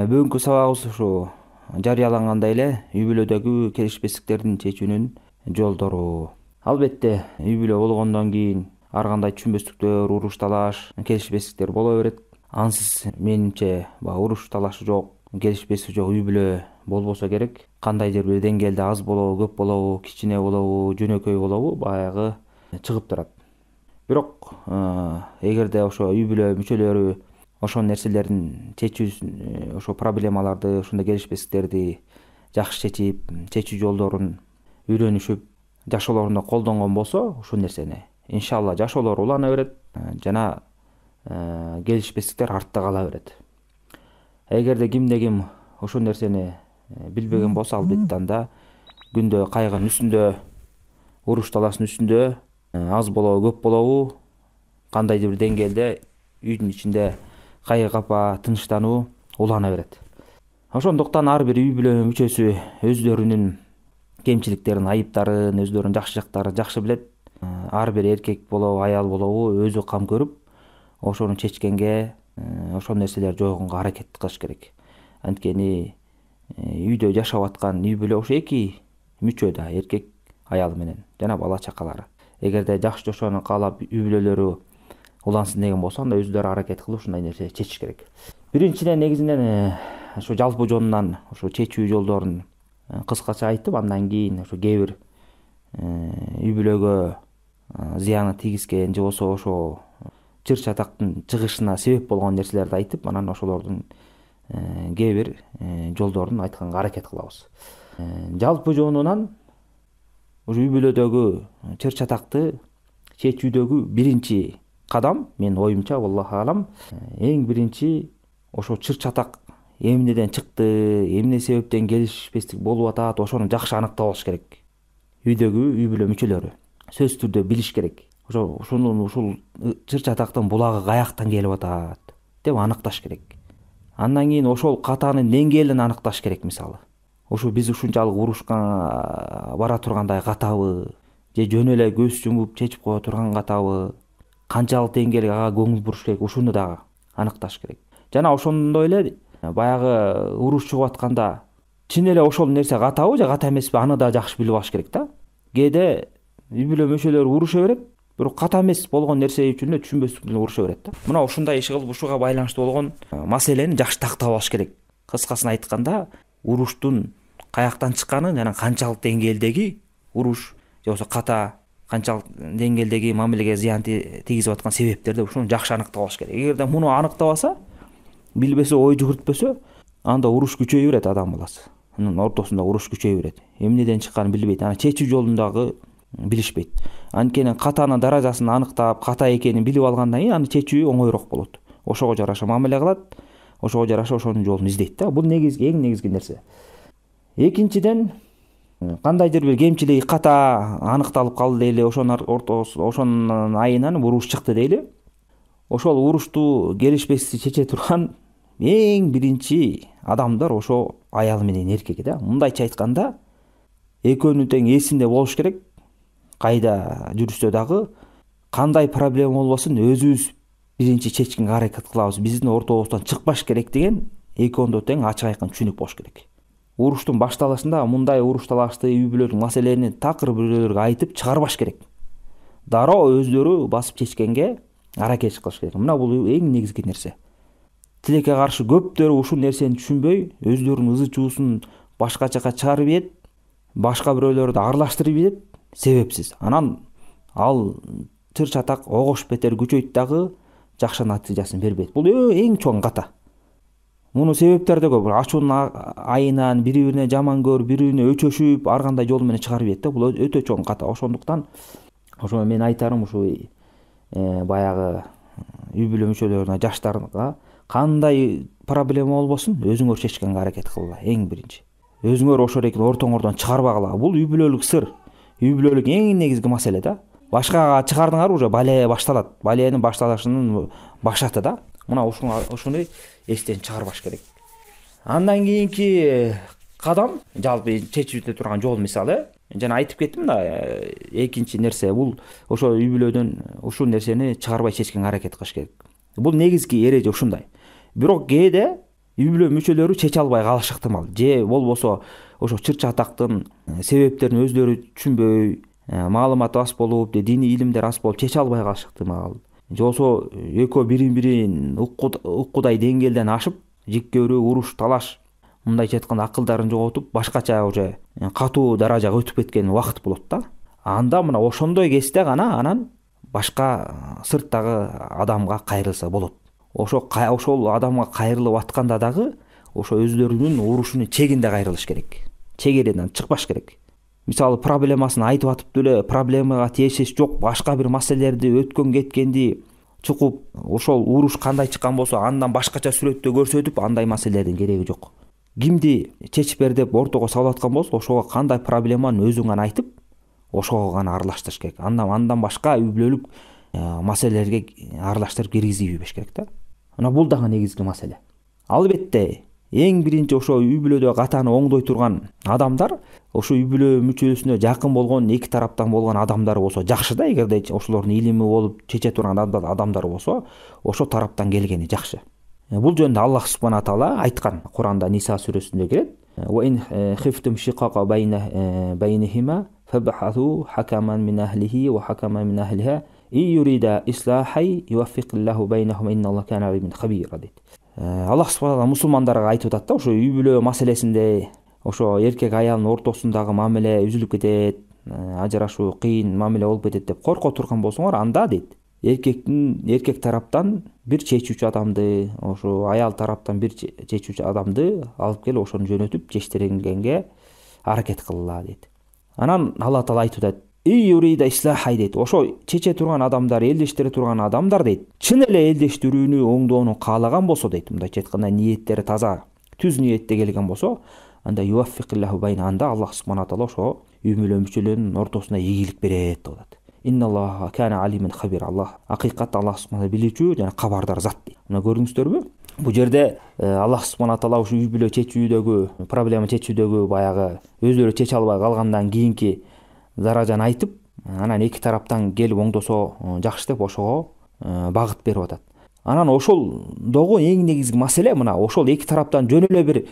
Бүгүнкү сабагыбыз ушу жарыялангандай эле үй бүлөдөгү келишпестиктердин чечүүнүн жолдору. Албетте үй бүлө болгондон кийин ар кандай түшүнбөстүктөр, уруш талаш, келишпестиктер боло берет. Ансыз менимче уруш талашы жок, келишпестик жок үй бүлө болбосо керек. Кандайдыр бир деңгээлде аз болобу, көп болобу, кичине болобу, жөнөкөй болобу баягы чыгып турат. Бирок эгерде ошо үй бүлө мүчөлөрү ошол нерселердин чечүүсүн, ошо проблемаларды, ошондой келишпестиктерди жакшы чечип, чечүү жолдорун үйрөнүшүп, жашоолорунда колдонгон болсо, ушул нерсени иншалла жашоолор улана берет жана келишпестиктер артта кала берет. Эгерде кимде ким ошол нерсени билбеген болсо, албетте анда күндө кайгынын үстүндө, уруш талаштын үстүндө аз болобу, көп болобу, кандайдыр бир деңгээлде үйдүн ичинде кайгы капа, тынчтануу улана берет. Ошондуктан ар бир үй бүлө мүчөсү өздөрүнүн кемчиликтерин, айыптарын, өздөрүнүн жакшы жактарын жакшы билет. Ар бир эркек болобу, аял болобу өзү кам көрүп, ошону чечкенге, ошол нерселер жойгонго аракет кылыш керек. Анткени үйдө жашап аткан үй бүлө ошо эки мүчө да, эркек аял менен жана бала чакалары. Эгерде жакшы жашоону каалап үй бүлөлөрү улансын деген болсо, анда өздөрү аракет кылып ушундай нерсе чечиш керек. Биринчиден негизинен ошо жалпы жонунан ошо чечүү жолдорун кыскача айтып, андан кийин ошо кээ бир үй бүлөгө зыяны тийгизген же болбосо ошо чыр чатактын чыгышына себеп болгон нерселерди айтып, анан ошолордун кээ бир жолдорун айтканга аракет кылабыз. Жалпы жонунан үй бүлөдөгү чыр чатакты чечүүдөгү биринчи кадам, мен оюмча, аллаху алам, эң биринчи ошо чыр чатак эмнеден чыкты, эмне себептен келишпестик болуп атат, ошону жакшы аныктап алыш керек. Үйдөгү үй бүлө мүчөлөрү сөзсүз түрдө билиш керек. Ушул чыр чатактын булагы каяктан келип атат деп аныкташ керек. Андан кийин ошол катанын деңгээлин аныкташ керек. Мисалы, биз ушунчалык урушка бара тургандай катабы, же жөн эле көз жумуп чечип кое турган катабы, канчалык деңгээлге ага көңүл буруш керек, ушуну дагы аныкташ керек. Жана ошондой эле баягы уруш чыгып атканда чын эле ошол нерсе катабы же ката эмеспи, аны да жакшы билип алыш керек да. Кээде үй бүлө мүчөлөрү уруша берет, бирок ката эмес болгон нерсе үчүн эле түшүнбөстүк менен уруша берет да. Мына ушундай иш кылып, ушуга байланыштуу болгон маселени жакшы тактап алыш керек. Кыскасын айтканда, уруштун каяктан чыкканын жана канчалык деңгээлдеги уруш же болбосо ката, канчалык деңгээлдеги мамилеге зыян тийгизип аткан себептерди ушуну жакшы аныктап алыш керек. Эгерде муну аныктабаса, билбесе, ой жүгүртпөсө, анда уруш күчөйө берет, адам баласы. Анын ортосунда уруш күчөйө берет. Эмнеден чыкканын билбейт, ана чечүү жолундагы билишпейт. Анткени катанын даражасын аныктап, ката экенин билип алгандан кийин аны чечүү оңойрок болот. Ошого жараша мамиле кылат, ошого жараша ошонун жолун издейт да. Бул негизги, эң негизги нерсе. Экинчиден, кандайдыр бир кемчилиги ката аныкталып калды дейли, ошонун айынан уруш чыкты дейли. Ошол урушту келишпестикти чече турган эң биринчи адамдар ошо аял менен эркеги да. Мындайча айтканда, экөөнүн тең эсинде болуш керек. Кайда жүрүштө дагы кандай проблема болбосун өзүбүз биринчи чечкенге аракет кылабыз. Биздин ортобуздан чыкпаш керек деген экөөндө тең ачык айкын түшүнүк болуш керек. Уруштун башталышында мындай уруш талашты, үй бүлөлүк маселени такыр бирөөлөргө айтып чыгарбаш керек. Дароо өздөрү басып чечкенге аракет кылыш керек. Мына бул эң негизги нерсе. Тилекке каршы көптөрү ушул нерсени түшүнбөй, өздөрүнүн ызы чуусун башка жака чыгарып ийет, башка бирөөлөрдү аралаштырып ийет, себепсиз. Анан ал чыр чатак огош бетер күчөйт дагы жакшы натыйжасын бербейт. Бул эң чоң ката. Муну себептери да көп. Ачуунун айынан бири-бирине жаман көрүп, бири-бирине өчөшүп, ар кандай жол менен чыгарып ийет да. Бул өтө чоң ката. Ошондуктан ошо мен айтарым, ушу баягы үй бүлө мүчөлөрүнө, жаштарга кандай проблема болбосун, өзүңөр чечкенге аракет кылгыла. Эң биринчи. Өзүңөр ошол экен ортоңордон чыгарбагыла. Бул үй бүлөлүк сыр. Үй бүлөлүк эң негизги маселе да. Башкага чыгардыңар, уже балия башталат. Балиянын башталышынын башаты да. Мына ушуну эстен чыгарбаш керек. Андан кийинки кадам, жалпы чечүүдө турган жол, мисалы, жана айтып кеттим да, экинчи нерсе бул ошо үй бүлөдөн ушул нерсени чыгарбай чечкенге аракет кылыш керек. Бул негизги эреже ушундай. Бирок кээде үй бүлө мүчөлөрү чече албай калышы ыктымал, же болбосо ошо чыр чатактын себептерин өздөрү түшүнбөй, маалыматы аз болуп, же диний илимдер аз болуп чече албай калышы ыктымал. Же болбосо экөө бирин бирин уккудай деңгээлден ашып, жиккөрүү, уруш, талаш, мындайча айтканда акылдарын жоготуп, башкача уже катуу даражага өтүп кеткен убакыт болот да. Анда мына ошондой кезде гана анан башка сырттагы адамга кайрылса болот. Ошол адамга кайрылып атканда дагы ошо өздөрүнүн урушунун чегинде кайрылыш керек. Чегеринен чыкпаш керек. Мисалы проблемасын айтып атып деле проблемага тиешеси жок башка бир маселелерди өткөн кеткенди чукуп, ошол уруш кандай чыккан болсо андан башкача сүрөттө көрсөтүп, андай маселелердин кереги жок. Кимди чечип бер деп ортого салып аткан болсо, ошого кандай проблеманы өзүң гана айтып, ошого гана аралаштырыш керек. Андан башка үй бүлөлүк маселелерге аралаштырып киргизип ийбеш керек да. Мына бул дагы негизги маселе. Албетте, эң биринчи ошо үй бүлөдө катаны оңдой турган адамдар, ошо үй бүлө мүчөсүнө жакын болгон, эки тараптан болгон адамдар болсо жакшы да, эгерде ошолордун илими болуп чече турган адамдар болсо, ошо тараптан келгени жакшы. Бул жөнүндө Аллах субхана таала айткан, Куранда Ниса сүрөсүндө келет. Wa in khiftum shiqaqa baynahuma fab'athu hakaman min ahlihi wa hakaman min ahliha yurida islahan yuwaffiqillahu baynahuma inналлаха kana aliman khabira дейт. Аллах субхана мусулмандарга айтып атат да, ошо үй бүлө маселесинде ошо эркек аялдын ортосундагы мамиле үзүлүп кетет, ажырашуу кыйын мамиле болуп кетет деп корко турган болсоңор, анда дейт, эркек тараптан бир чечүүчү адамды, ошо аял тараптан бир чечүүчү адамды алып келип ошону жөнөтүп чечтиренгенге аракет кылгыла дейт. Анан Алла таала айтып атат, юрида ислахай дейт. Ошо чече турган адамдар, элдештире турган адамдар дейт, чын эле элдештирүүнү, оңдоону каалаган болсо дейт, мындайча айтканда ниеттери таза, түз ниетте келген болсо, анда юаффиқиллаху байна, анда Аллах субхана таала ошо үй бүлө мүчөлөрүнүн ортосуна ийгилик берет деп атат. Инналлаха кана алиман хабир. Аллах акыйкат Аллах субхана билүүчү жана кабардар зат дейт. Мына көрдүңүздөрбү? Бул жерде Аллах субхана таала ушу үй бүлө чечүүдөгү, проблема чечүүдөгү баягы өздөрү чече албай калгандан кийинки даражаны айтып, анан эки тараптан келип оңдосо жакшы деп ошого багыт берип атат. Анан ошол догу эң негизги маселе мына ошол эки тараптан жөн эле бир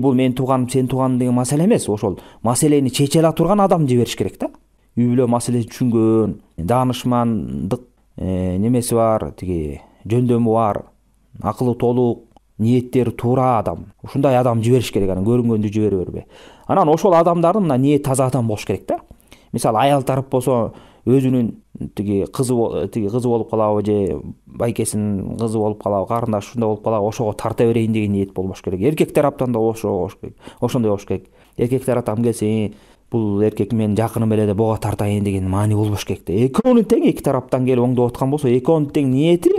бул менин тууганым, сенин тууганың деген маселе эмес. Ошол маселени чече ала турган адам жибериш керек да. Үй бүлө маселесин түшүнгөн, даанышмандык немеси бар, тиги жөндөмү бар, акылы толук, ниеттери туура адам. Ушундай адам жибериш керек, анан көрүнгөндү жибере бербей. Анан ошол адамдардын мына ниет таза адам болуш керек да. Мисалы аял тарап болсо өзүнүн тиги кызы болуп калабы, же байкесинин кызы болуп калабы, карындаш ушундай болуп калабы, ошого тарта берейин деген ниет болбош керек. Эркек тараптан да ошондой болуш керек. Эркек тараптан келсе, бул эркек менин жакыным эле деп буга тартайын деген маани болбош керек да. Экөөнүн тең эки тараптан келип оңдоп аткан болсо, экөөнүн тең ниети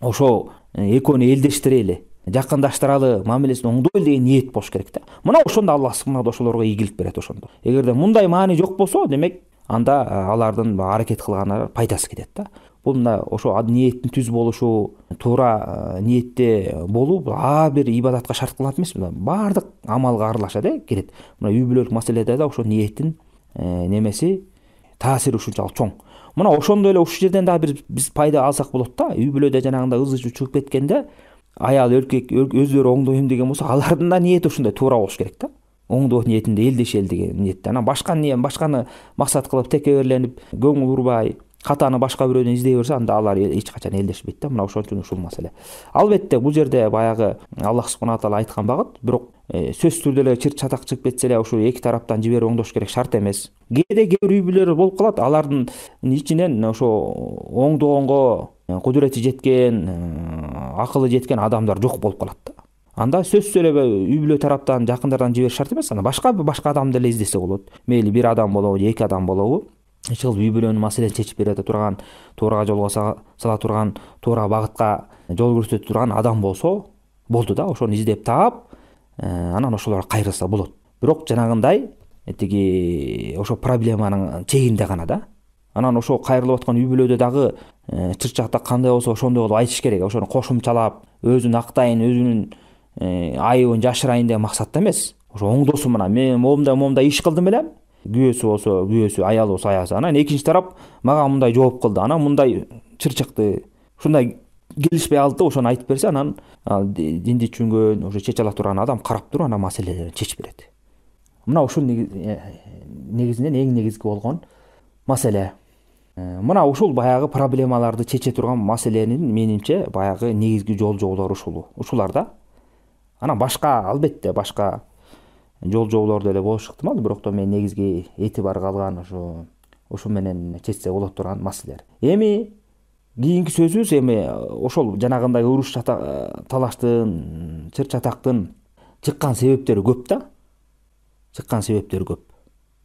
ошо экөөнү элдештирели, жакындаштыралы, мамилесин оңдойлу деген ниет болуш керек да. Мына ошондо Аллах субхана ошолорго ийгилик берет ошондо. Эгерде мындай маани жок болсо, демек анда алардын аракет кылганына пайдасы кетет да. Бул мына ошо ниеттин түз болушу, туура ниетте болуу бир ибадатка шарт кылат эмес, баардык амалга аралаша да кирет. Мына үй бүлөлүк маселеде да ошо ниеттин немеси, таасири ушунчалык чоң. Мына ошондой эле ушул жерден дагы биз пайда алсак болот да. Үй бүлөдө жанагындай ызы чыгып кеткенде, аял эркек өздөрү оңдойм деген болсо, алардын да ниети ушундай туура болуш керек да. Оңдоо ниетинде элдешели деген ниетте. Анан башканы максат кылып текеберленип, көңүл урбай, катаны башка бирөөдөн издей берсе, анда алар эч качан элдешпейт да. Мына ошон үчүн ушул маселе. Албетте бул жерде баягы Аллах субхана таала айткан багыт, бирок сөзсүз түрдө эле чыр чатак чыгып кетсе эле ошо эки тараптан жиберип оңдош керек шарт эмес. Кээде кээ бир үй бүлөлөр болуп калат, алардын ичинен ошо оңдогонго кудурети жеткен, акылы жеткен адамдар жок болуп калат да. Анда сөзсүз эле үй бүлө тараптан жакындардан жибериш шарт эмес, анда башка адамды эле издесе болот. Мейли бир адам болобу, же эки адам болобу, эч кылып үй бүлөнүн маселесин чечип бере турган, туура жолго сала турган, туура багытка жол көрсөтө турган адам болсо болду да. Ошону издеп таап, анан ошолорго кайрылса болот. Бирок жанагындай тиги ошо проблеманын чегинде гана да. Анан ошо кайрылып аткан үй бүлөдө дагы чыр-чатак кандай болсо ошондой болуп айтыш керек. Ошону кошумчалап, өзүн актайын, өзүнүн айыбын жашырайын деген максатта эмес. Ошо оңдосун, мына мен момундай иш кылдым элем, күйөөсү болсо күйөөсү, аялы болсо аясы. Анан экинчи тарап мага мындай жооп кылды. Анан мындай чыр чыкты. Ушундай келишпей калды да ошону айтып берсе, анан динди түшүнгөн, ошо чече ала турган адам карап туруп анан маселелерин чечип берет. Мына ушул негизинен эң негизги болгон маселе. Мына ушул баягы проблемаларды чече турган маселенин менимче баягы негизги жол-жоолору ушуларда. Анан башка, албетте башка жол-жоолор деле болушу ыктымал, бирок да мен негизги этибарга алган ошо менен чечсе болот турган маселелер. Эми кийинки сөзүбүз эми ошол жанагындай уруш талаштын, чыр чатактын чыккан себептери көп да. Чыккан себептери көп.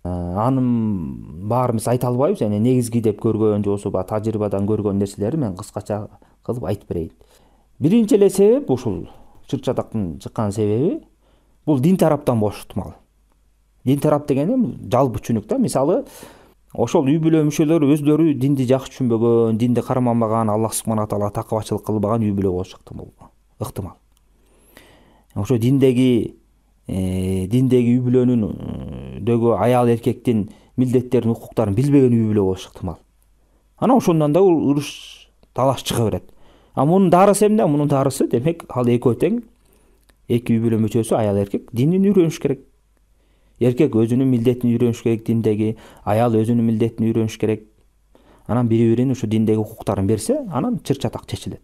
Анын баарыбыз айта албайбыз, негизги деп көргөн же болбосо тажрыйбадан көргөн нерселерди мен кыскача кылып айтып берейин. Биринчи эле себеп ушул чыр чатактын чыккан себеби бул дин тараптан болушу ыктымал. Дин тарап дегени жалпы түшүнүк да. Мисалы, ошол үй бүлө мүчөлөрү өздөрү динди жакшы түшүнбөгөн, динди карманбаган, Аллах субхана таала такыбачылык кылбаган үй бүлө болушу ыктымал. Ошо диндеги үй бүлөнүндөгү аял эркектин милдеттерин, укуктарын билбеген үй бүлө болушу ыктымал. Анан ошондон да уруш талаш чыга берет. Мунун дарысы эмне? Мунун дарысы демек ал экөө тең, эки үй бүлө мүчөсү аял эркек динин үйрөнүш керек. Эркек өзүнүн милдетин үйрөнүш керек диндеги, аял өзүнүн милдетин үйрөнүш керек. Анан бири-биринин ушу диндеги укуктарын берсе, анан чыр чатак чечилет.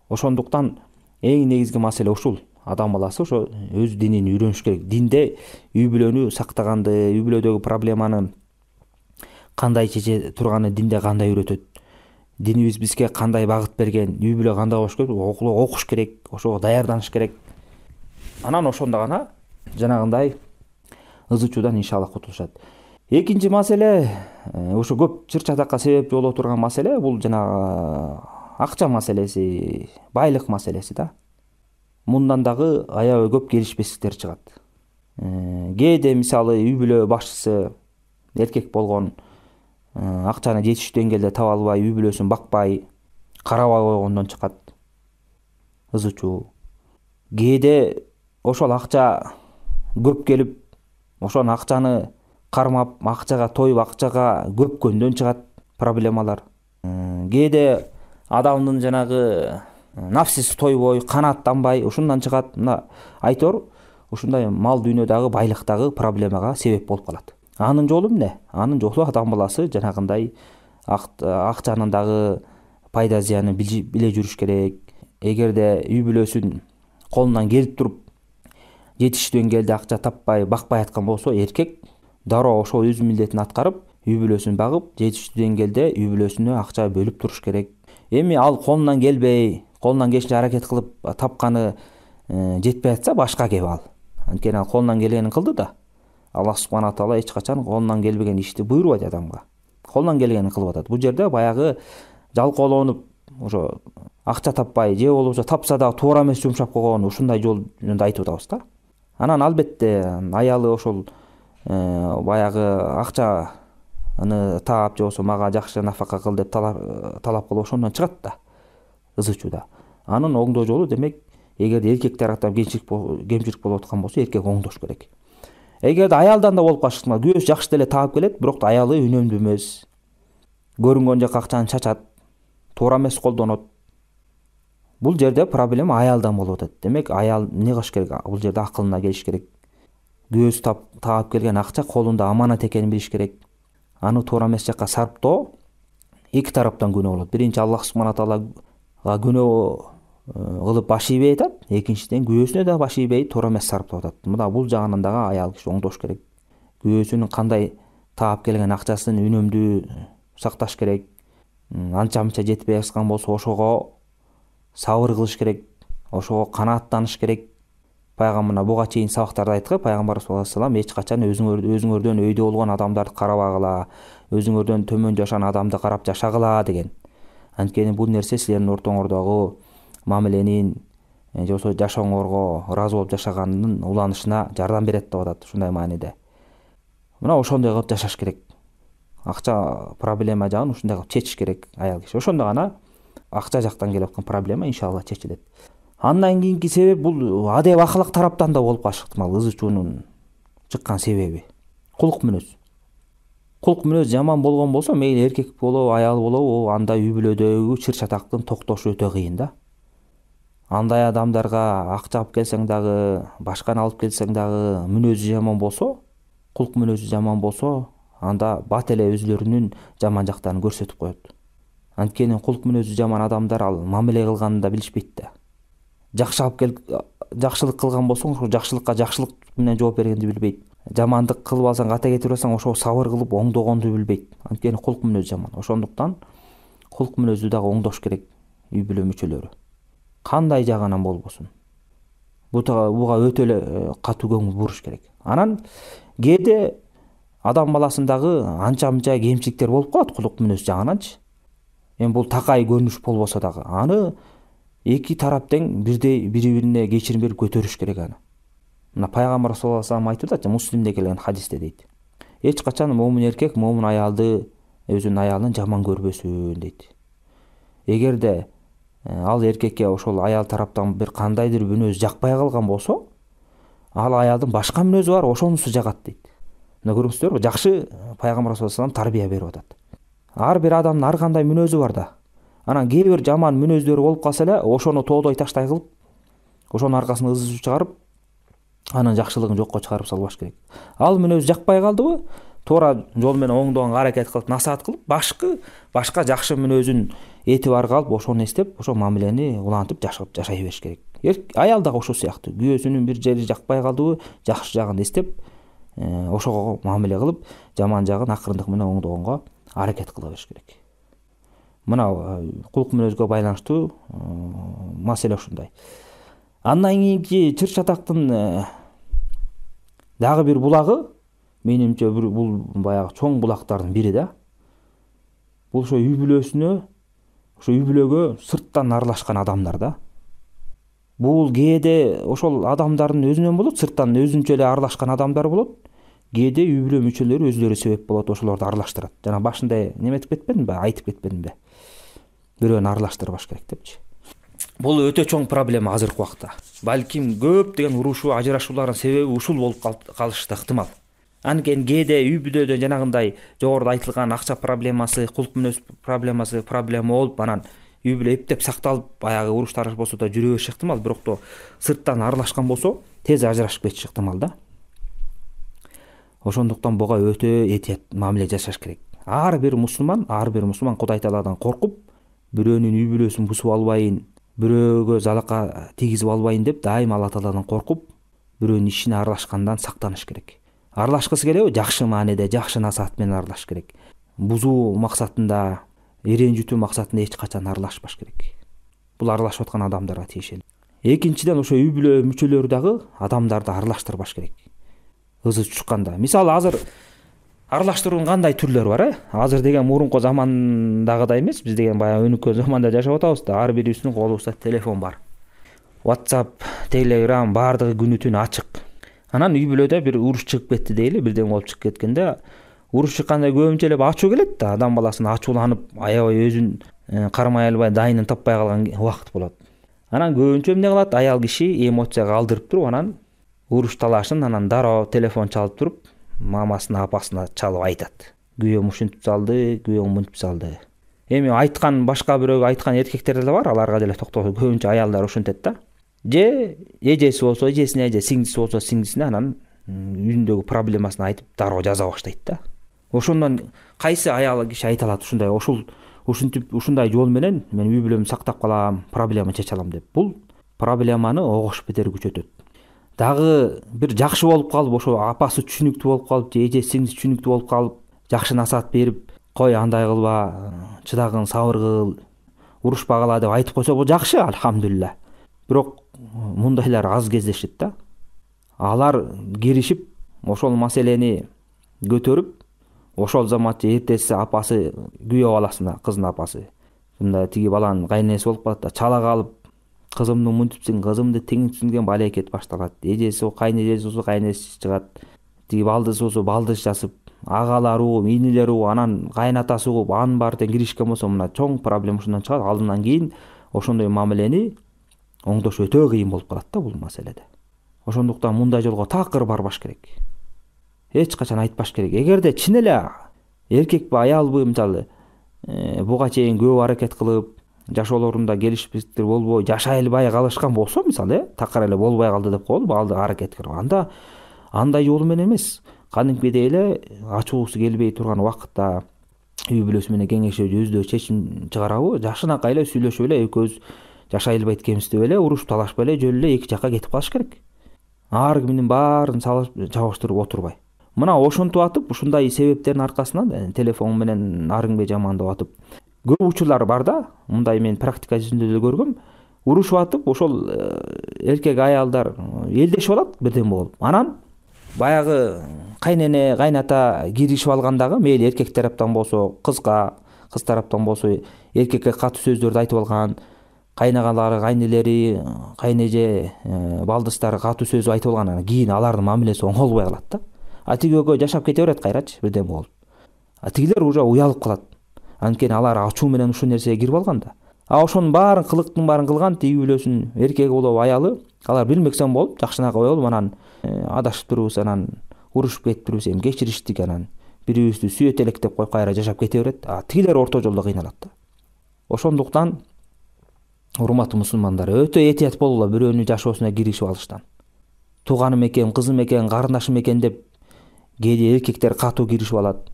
Ошондуктан эң негизги маселе ушул. Адам баласы ошо өз динин үйрөнүш керек. Динде үй бүлөнү сактаганды, үй бүлөдөгү проблеманы кандай чече турганды динде кандай үйрөтөт. Динибиз бизге кандай багыт берген, үй бүлө кандай болуш керек, окуш керек, ошого даярданыш керек. Анан ошондо гана жанагындай ызы чуудан иншалла кутулушат. Экинчи маселе, ошо көп чыр чатакка себеп боло турган маселе бул жанагы акча маселеси, байлык маселеси да. Мындан дагы аябай көп келишпестиктер чыгат. Кээде мисалы үй бүлө башчысы эркек болгон акчаны жетиштүү деңгээлде таба албай, үй бүлөсүн бакпай, карабай койгондон чыкат ызы чуу. Кээде ошол акча көп келип, ошол акчаны кармап, акчага тоюп, акчага көпкөндөн чыгат проблемалар. Кээде адамдын жанагы нафсиси тойбой, канааттанбай, ушундан чыгат. Мына айтор ушундай мал дүйнөдөгү, байлыктагы проблемага себеп болуп калат. Анын жолу эмне? Анын жолу адам баласы жанагындай акчанын дагы пайда зыянын биле жүрүш керек. Эгерде үй бүлөсүн колунан келип туруп жетиштүү деңгээлде акча таппай, бакпай аткан болсо, эркек дароо ошол өз милдетин аткарып, үй бүлөсүн багып, жетиштүү деңгээлде үй бүлөсүнө акча бөлүп туруш керек. Эми ал колунан келбей, колунан келишинче аракет кылып тапканы жетпей атса, башка кеп ал. Анткени ал колунан келгенин кылды да. Аллах субхана таала эч качан колунан келбеген ишти буйрубайт адамга. Колунан келгенин кылып атат. Бул жерде баягы жалкоолонуп, ошо акча таппай, же болбосо тапса да туура эмес жумшап койгон, ушундай жол жөнүндө айтып атабыз да. Анан албетте аялы ошол баягы акчаны таап, же болбосо мага жакшы нафака кыл деп талап кылып ошондон чыгат да ызы чууда. Анын оңдоо жолу демек, эгерде эркек тараптан кемчилик болуп аткан болсо, эркек оңдош керек. Эгерде аялдан да болуп калышы ыктымал, күйөөсү жакшы деле таап келет, бирок да аялы үнөмдүү эмес, көрүнгөн жака акчаны чачат, туура эмес колдонот. Бул жерде проблема аялдан болуп атат. Демек, аял эмне кылыш керек? Бул жерде акылына келиш керек. Күйөөсү таап келген акча колунда аманат экенин билиш керек. Аны туура эмес жакка сарптоо эки тараптан күнөө болот. Биринчи, Аллах субхана таалага күнөө кылып баш ийбей атат. Экинчиден, күйөөсүнө да баш ийбей туура эмес сарптап атат. Мына бул жагынан дагы аял киши оңдош керек. Күйөөсүнүн кандай таап келген акчасын үнөмдүү сакташ керек. Анча-мынча жетпей аткан болсо, ошого сабыр кылыш керек, ошого канааттаныш керек. Пайгамбар буга чейин сабактарда айткан, пайгамбар саллаллаху алейхи вассалам эч качан өзүңөрдөн өйдө болгон адамдарды карабагыла, өзүңөрдөн төмөн жашаган адамды карап жашагыла деген. Анткени бул нерсе силердин ортоңордогу мамиленин, же болбосо жашооңорго ыраазы болуп жашаганын уланышына жардам берет деп атат, ушундай мааниде. Мына ошондой кылып жашаш керек. Акча проблема жагын ушундай кылып чечиш керек аял киши. Ошондо гана акча жактан келип аткан проблема иншалла чечилет. Андан кийинки себеп бул адеп акылак тараптан да болуп калышы ыктымал, ызы чуунун чыккан себеби. Кулук мүнөз. кулк мүнөз жаман болгон болсо, мейли эркек болобу, аял болобу, анда үй бүлөдөгү чыр чатактын токтошу өтө кыйын да. Андай адамдарга акча алып келсең дагы, башканы алып келсең дагы, мүнөзү жаман болсо, кулк мүнөзү жаман болсо, анда бат эле өзлөрүнүн жаман жактарын көрсөтүп коет. Анткени кулк мүнөзү жаман адамдар ал мамиле кылганын да билишпейт да. Жакшылык кылган болсоң, ошо жакшылыкка жакшылык менен жооп бергенди билбейт. Жамандык кылып алсаң, ката кетирип алсаң, ошо сабыр кылып оңдогонду билбейт. Анткени кулк мүнөз жаман. Ошондуктан кулк мүнөздү дагы оңдош керек үй бүлө мүчөлөрү. Кандай жагынан болбосун. Буга өтө эле катуу көңүл буруш керек. Анан кээде адам баласындагы анча-мынча кемчиликтер болуп калат кулк мүнөз жагынанчы. Эми бул такай көрүнүш болбосо дагы, аны эки тарап тең бири-бирине кечирим берип көтөрүш керек аны. Мына пайгамбар саллаллаху алейхи вассалам айтып атат, Муслимде келген хадисте дейт. Эч качан момун эркек момун аялды, өзүнүн аялын жаман көрбөсүн дейт. Эгерде ал эркекке ошол аял тараптан бир кандайдыр мүнөз жакпай калган болсо, ал аялдын башка мүнөзү бар, ошонусу жагат дейт. Мына көрүңүздөрбү, жакшы пайгамбар саллаллаху алейхи вассалам тарбия берип атат. Ар бир адамдын ар кандай мүнөзү бар да. Анан кээ бир жаман мүнөздөрү болуп калса эле, ошону тоодой таштай кылып, ошонун аркасына ызы чыгарып, анын жакшылыгын жокко чыгарып салбаш керек. Ал мүнөз жакпай калдыбы, туура жол менен оңдоганга аракет кылып, насаат кылып, башка жакшы мүнөзүн этибарга алып, ошону эстеп, ошо мамилени улантып жашай бериш керек. Аял дагы ошол сыяктуу. Күйөөсүнүн бир жери жакпай калдыбы, жакшы жагын эстеп, ошого мамиле кылып, жаман жагын акырындык менен оңдогонго аракет кыла бериш керек. Мына кулк мүнөзгө байланыштуу маселе ушундай. Андан кийинки чыр чатактын дагы бир булагы, менимче бул баягы чоң булактардын бири да. Бул ошо үй бүлөгө сырттан аралашкан адамдар да. Бул кээде ошол адамдардын өзүнөн болот, сырттан өзүнчө эле аралашкан адамдар болот. Кээде үй бүлө мүчөлөрү өздөрү себеп болот, ошолорду аралаштырат. Жана башында неметип кетпедимби, айтып кетпедимби? Бирөөнү аралаштырбаш керек депчи. Бул өтө чоң проблема азыркы убакта. Балким көптөгөн урушуу, ажырашуулардын себеби ушул болуп калышы да ыктымал. Анткени кээде үй бүлөдө жанагындай жогоруда айтылган акча проблемасы, кулк мүнөз проблемасы проблема болуп, анан үй бүлө эптеп сакталып, баягы уруштар болсо да жүрө бериши ыктымал, бирок сырттан аралашкан болсо, тез ажырашып кетиши ыктымал да. Ошондуктан буга өтө этият мамиле жашаш керек. Ар бир мусулман Кудай Тааладан коркуп, бирөөнүн үй бүлөсүн бузуп албайын, бирөөгө залака тийгизип албайын деп дайыма Алла Тааладан коркуп, бирөөнүн ишине аралашкандан сактаныш керек. Аралашкысы келеби, жакшы маанеде, жакшы насаат менен аралаш керек. Бузуу максатында, ренжитүү максатында эч качан аралашпаш керек. Бул аралашып аткан адамдарга тиешелүү. Экинчиден, ошо үй бүлө мүчөлөрү дагы адамдарды аралаштырбаш керек. Ызы чукканда. Мисалы азыр аралаштыруунун кандай түрлөрү бар, Азыр деген мурунку замандагыдай эмес, биз деген баягы өнүккөн заманда жашап атабыз да, ар бирибиздин колубузда телефон бар. WhatsApp, Telegram баардыгы күнү түн ачык. Анан үй бүлөдө бир уруш чыгып кетти дейли, бирден болуп чыгып кеткенде, уруш чыкканда көбүнчө эле ачуу келет да, адам баласына ачууланып, аябай өзүн кармай албай, дайынын таппай калган убакыт болот. Анан көбүнчө эмне кылат? Аял киши эмоцияга алдырып туруп, анан уруш талашын анан дароо телефон чалып туруп, мамасына, апасына чалып айтат. Күйөөм ушинтип салды, күйөөм мынтип салды. Эми айткан, башка бирөөгө айткан эркектер деле бар, аларга деле токтолуп, көбүнчө аялдар ушинтет да. Же эжеси болсо эжесине, же сиңдиси болсо сиңдисине, анан үйүндөгү проблемасын айтып дароо жаза баштайт да. Ошондон кайсы аял киши айта алат ушундай, ушинтип ушундай жол менен мен үй бүлөмдү сактап калам, проблема чече алам деп. Бул проблеманы огош бетер күчөтөт. Дагы бир жакшы болуп калып, ошо апасы түшүнүктүү болуп калып, же эжеси сиңдиси түшүнүктүү болуп калып, жакшы насаат берип, кой андай кылба, чыдагын, сабыр кыл, урушпагыла деп айтып койсо, бул жакшы, альхамдулилля. Бирок мундайлар аз кездешет да. Алар киришип, ошол маселени көтөрүп, ошол заматча эртеси апасы, күйөө баласына, кыздын апасы, мындай тиги баланын кайненеси болуп калат да, чала калып, кызымды мынтипсиң, кызымды теңипсиң деген балекет башталат. Эжеси, кайненеси болсо кайненеси чыгат, тиги балдысы болсо балдыз жасып, агалар угуп, инилер угуп, анан кайнатасы угуп, анын баары тең киришкен болсо, мына чоң проблема ушундан чыгат. Алдынан кийин ошондой мамилени оңдош өтө кыйын болуп калат да бул маселеде. Ошондуктан мындай жолго такыр барбаш керек. Эч качан айтпаш керек. Эгерде чын эле эркекпи аялбы мисалы буга чейин көп аракет кылып жашоолорунда келишпестиктер болбой жашай албай калышкан болсо мисалы такыр эле болбой калды деп коелу, алды аракет кылып, анда андай жолу менен эмес, кадимкидей эле ачуугусу келбей турган убакытта үй бүлөсү менен кеңешип өздөрү чечим чыгарабы, жакшынакай эле сүйлөшүп эле экөөбүз жашай албайт экенбиз деп эле урушуп талашпай эле жөн эле эки жакка кетип калыш керек. Ар кимдин баарын чабыштырып отурбай. Мына ошентип атып, ушундай себептердин аркасынан телефон менен ар кимге жамандап атып, көп учурлар бар да, мындай мен практика жүзүндө деле көргөм. Урушуп атып, ошол эркек аялдар элдешип алат бирден болуп. Анан баягы кайнене, кайната киришип алгандагы, мейли эркек тараптан болсо, кызга, кыз тараптан болсо эркекке катуу сөздөрдү айтып алган, кайнагалары, кайнелери, кайнеже, балдыстары катуу сөз айтып алгандан кийин алардын мамилеси оңолбой калат да. Тиги экөө жашап кете берет кайрачы бирден болуп. Тигилер уже уялып калат. Анткени алар ачуу менен ушул нерсеге кирип алган да. Ошонун баарын кылыктын баарын кылган үй бүлөсүнүн эркеги болобу, аялы, алар билмексен болуп, жакшынакай болуп, анан адашып турубуз, анан урушуп кетиптирбиз, эми кечириштик, анан бири-бирибизди сүйөт элек деп коюп кайра жашап кете берет. Тигилер орто жолдо кыйналат да. Ошондуктан урматтуу мусулмандар, өтө этият болгула бирөөнүн жашоосуна киришип алыштан. Тууганым экен, кызым экен, карындашым экен деп кээде эркектер катуу киришип алат.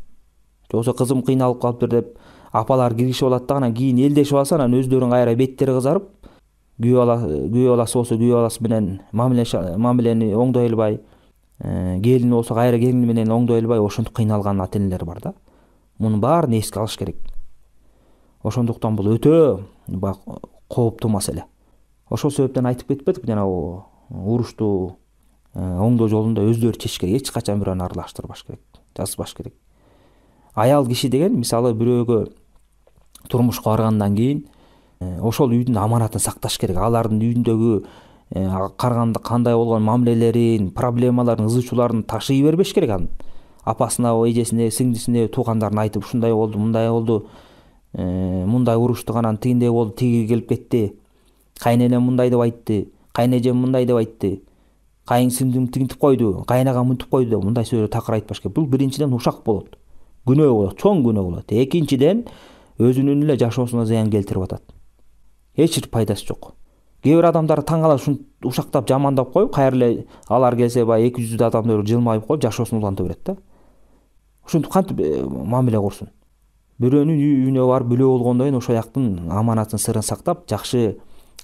Жоксо кызым кыйналып калыптыр деп апалар киришип алат да, анан кийин элдешип алса, анан өздөрүн кайра беттери кызарып, күйөө баласы болсо күйөө баласы менен мамилени оңдой албай, келини болсо кайра келини менен оңдой албай, ошентип кыйналган ата энелер бар да. Мунун баарын эске алыш керек. Ошондуктан бул өтө кооптуу маселе. Ошол себептен айтып кетпедик, жана урушту оңдоо жолунда өздөрү чечиш керек, эч качан бирөөнү аралаштырбаш керек, жазбаш керек. Аял киши деген мисалы бирөөгө турмушка баргандан кийин ошол үйдүн аманатын сакташ керек. Алардын үйүндөгү кандай болгон мамилелерин, проблемаларын, ызы-чууларын ташый бербеш керек. Анын апасына, эжесине, сиңдисине, туугандарына айтып, ушундай болду, мындай болду, мындай уруштук, анан тигиндей болду, тиги келип кетти, кайненем мындай деп айтты, кайнежем мындай деп айтты, кайын сиңдим тигинтип койду, кайнагам мынтип койду деп мындай сөздөрдү такыр айтпаш керек. Бул биринчиден ушак болот, күнөө болот, чоң күнөө болот. Экинчиден өзүнүн эле жашоосуна зыян келтирип атат. Эч бир пайдасы жок. Кээ бир адамдар таң калат, ушактап жамандап коюп, кайра эле алар келсе баягы эки жүздүү адамдар жылмайып коюп жашоосун уланта берет да. Ушинтип кантип мамиле курсун? Бирөөнүн үйүнө барып бүлө болгондон кийин ошол жактын аманатын, сырын сактап, жакшы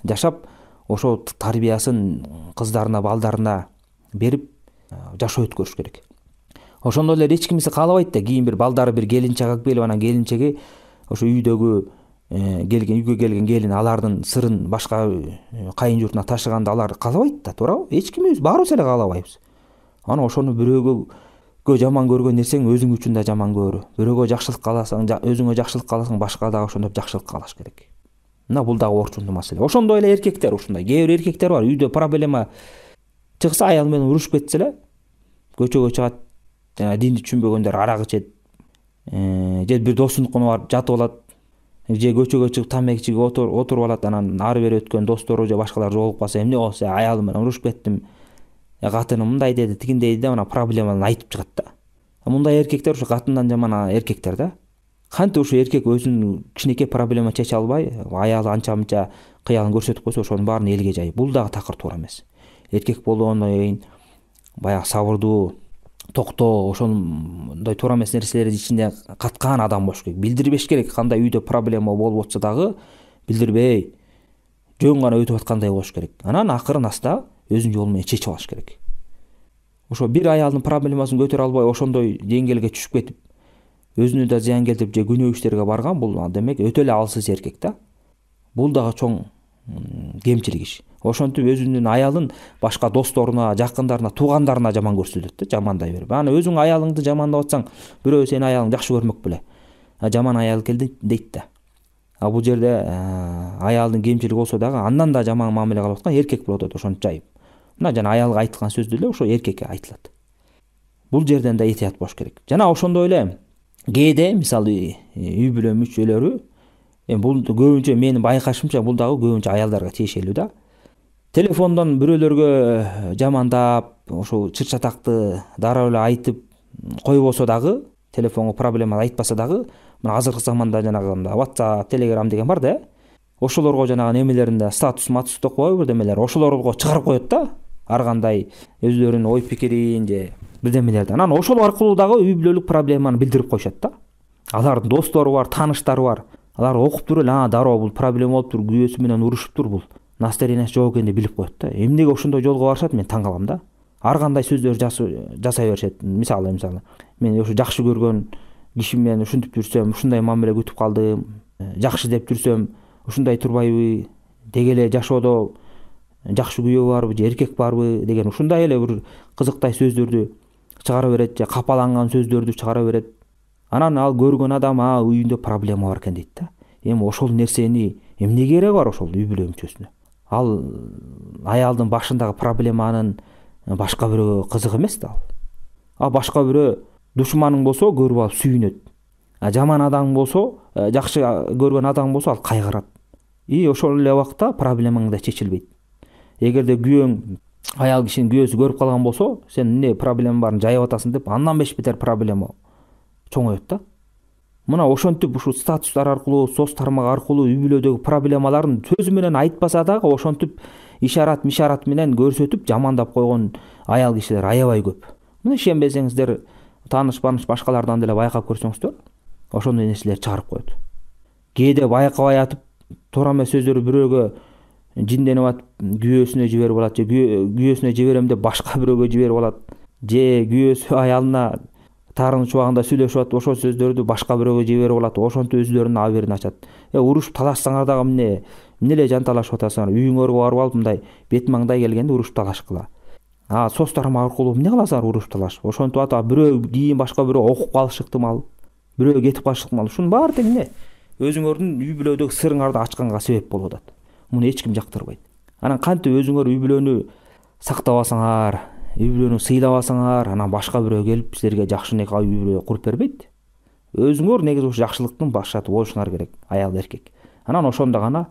жашап, ошол тарбиясын кыздарына, балдарына берип жашоо өткөрүш керек. Ошондой эле эч кимиси каалабайт да, кийин бир балдары бир келинчек алып келип, анан келинчеги ошо үйгө келген келин алардын сырын башка кайын журтуна ташыганда алар каалабайт да, туурабы? Эч кимибиз баарыбыз эле каалабайбыз. Анан ошону бирөөгө жаман көргөн нерсең өзүң үчүн да жаман көрүү. Бирөөгө жакшылык кааласаң, өзүңө жакшылык кааласаң, башкага дагы ошондой жакшылык каалаш керек. Мына бул дагы орчундуу маселе. Ошондой эле эркектер, ушундай кээ бир эркектер бар, үйдө проблема чыкса, аял менен урушуп кетсе эле көчөгө чыгат, жана динди түшүнбөгөндөр арак ичет, же бир досунукуна барып жатып алат, же көчөгө чыгып тамак ичип отуруп алат, анан ары бери өткөн достору же башкалар жолугуп калса, эмне болсо, аялым менен урушуп кеттим, катыным мындай деди, тигиндей деп анан проблеманы айтып чыгат да. Мындай эркектер ушу катындан жаман эркектер да. Кантип ушу эркек өзүнүн кичинекей проблема чече албай, аялы анча-мынча кыялын көрсөтүп койсо, ошонун баарын элге жайып. Бул дагы такыр туура эмес. Эркек болгондон кийин баягы сабырдуу, токтоо, ошондой туура эмес нерселерди ичинде каткан адам болуш керек. Билдирбеш керек, кандай үйдө проблема болуп атса дагы билдирбей, жөн гана өтүп аткандай болуш керек. Анан акырын аста өзүнүн жолу менен чечип алыш керек. Ошо бир аялдын проблемасын көтөрө албай, ошондой деңгээлге түшүп кетип, өзүнө да зыян келтирип, же күнөө иштерге барган, бул демек өтө эле алсыз эркек да. Бул дагы чоң кемчилик иш. Ошентип өзүнүн аялын башка досторуна, жакындарына, туугандарына жаман көрсөтөт да, жамандай берип. Аны өзүң аялыңды жамандап атсаң, бирөө сени аялың жакшы көрмөк беле. Жаман аял келди дейт да. Бул жерде аялдын кемчилиги болсо дагы андан да жаман мамиле кылып аткан эркек болуп атат, ошентип жайып. Мына жана аялга айтылган сөздү эле ошо эркекке айтылат. Бул жерден да этият болуш керек. Жана ошондой эле кээде мисалы үй бүлө мүчөлөрү, бул көбүнчө менин байкашымча бул дагы көбүнчө аялдарга тиешелүү да. Телефондон бирөөлөргө жамандап, ошо чыр чатакты дароо эле айтып койбосо дагы, телефонго проблема айтпаса дагы мына азыркы заманда жанагы WhatsApp, Telegram деген бар да. Ошолорго жанагы немелеринде статус деп коюп бирдемелер, ошолорго чыгарып коет да. Ар кандай өзлөрүнүн ой пикирин же бирдемелерди. Анан ошол аркылуу дагы үй бүлөлүк проблеманы билдирип коюшат да. Алардын достору бар, тааныштары бар. Алар окуп туруп эле, дароо бул проблема болуптур, күйөөсү менен урушуптур, бул настроениясы жок экен деп билип коет да. Эмнеге ошондой жолго барышат, мен таң калам да. Ар кандай сөздөр жасай беришет. Мисалы мен ушу жакшы көргөн киши менен ушинтип жүрсөм, ушундай мамиле күтүп калдым, жакшы деп жүрсөм, ушундай турбайбы, деги эле жашоодо жакшы күйөө барбы же эркек барбы деген ушундай эле бир кызыктай сөздөрдү чыгара берет же капаланган сөздөрдү чыгара берет. Анан ал көргөн адам үйүндө проблема бар экен дейт да. Эми ошол нерсени эмне кереги бар ошол үй бүлө мүчөсүнө? Ал аялдын башындагы проблеманын башка бирөөгө кызык эмес да ал. А башка бирөө душманың болсо көрүп алып сүйүнөт. А жаман адамың болсо, жакшы көргөн адамың болсо ал кайгырат. И ошол эле убакта проблемаң да чечилбейт. Эгерде күйөөң аял кишинин күйөөсү көрүп калган болсо, сен эмне проблема барын жайып атасың деп андан беш бетер проблема чоңоет да. Мына ошентип ушу статустар аркылуу, соц тармак аркылуу үй бүлөдөгү проблемаларын сөзү менен айтпаса дагы ошентип ишарат менен көрсөтүп жамандап койгон аял кишилер аябай көп. Мына ишенбесеңиздер, тааныш башкалардан деле байкап көрсөңүздөр, ошондой нерселер чыгарып коет. Кээде байкабай атып, туура эмес сөздөрү бирөөгө жинденип атып, күйөөсүнө жиберип алат, же күйөөсүнө жиберем деп башка бирөөгө жиберип алат, же күйөөсү аялына таарынч убагында сүйлөшүп атып, ошол сөздөрдү башка бирөөгө жиберип алат, ошентип өзлөрүнүн аберин ачат. Урушуп талашсаңар дагы эмне эле жанталашып атасыңар? Үйүңөргө барып алып мындай бет маңдай келгенде урушуп талашкыла. Соц тармак аркылуу эмне кыласыңар урушуп талашып? Ошентип атып, бирөө кийин башка бирөө окуп калышы ыктымал, бирөө кетип калышы ыктымал. Ушунун баары тең эмне? Өзүңөрдүн үй бүлөдөгү сырыңарды ачканга себеп болуп атат. Муну эч ким жактырбайт. Анан кантип өзүңөр үй бүлөнү сактабасаңар, үй бүлөнү сыйлабасаңар, анан башка бирөө келип силерге жакшы үй бүлө куруп бербейт. Өзүңөр негизи ушу жакшылыктын башчаты болушуңар керек, аял эркек. Анан ошондо гана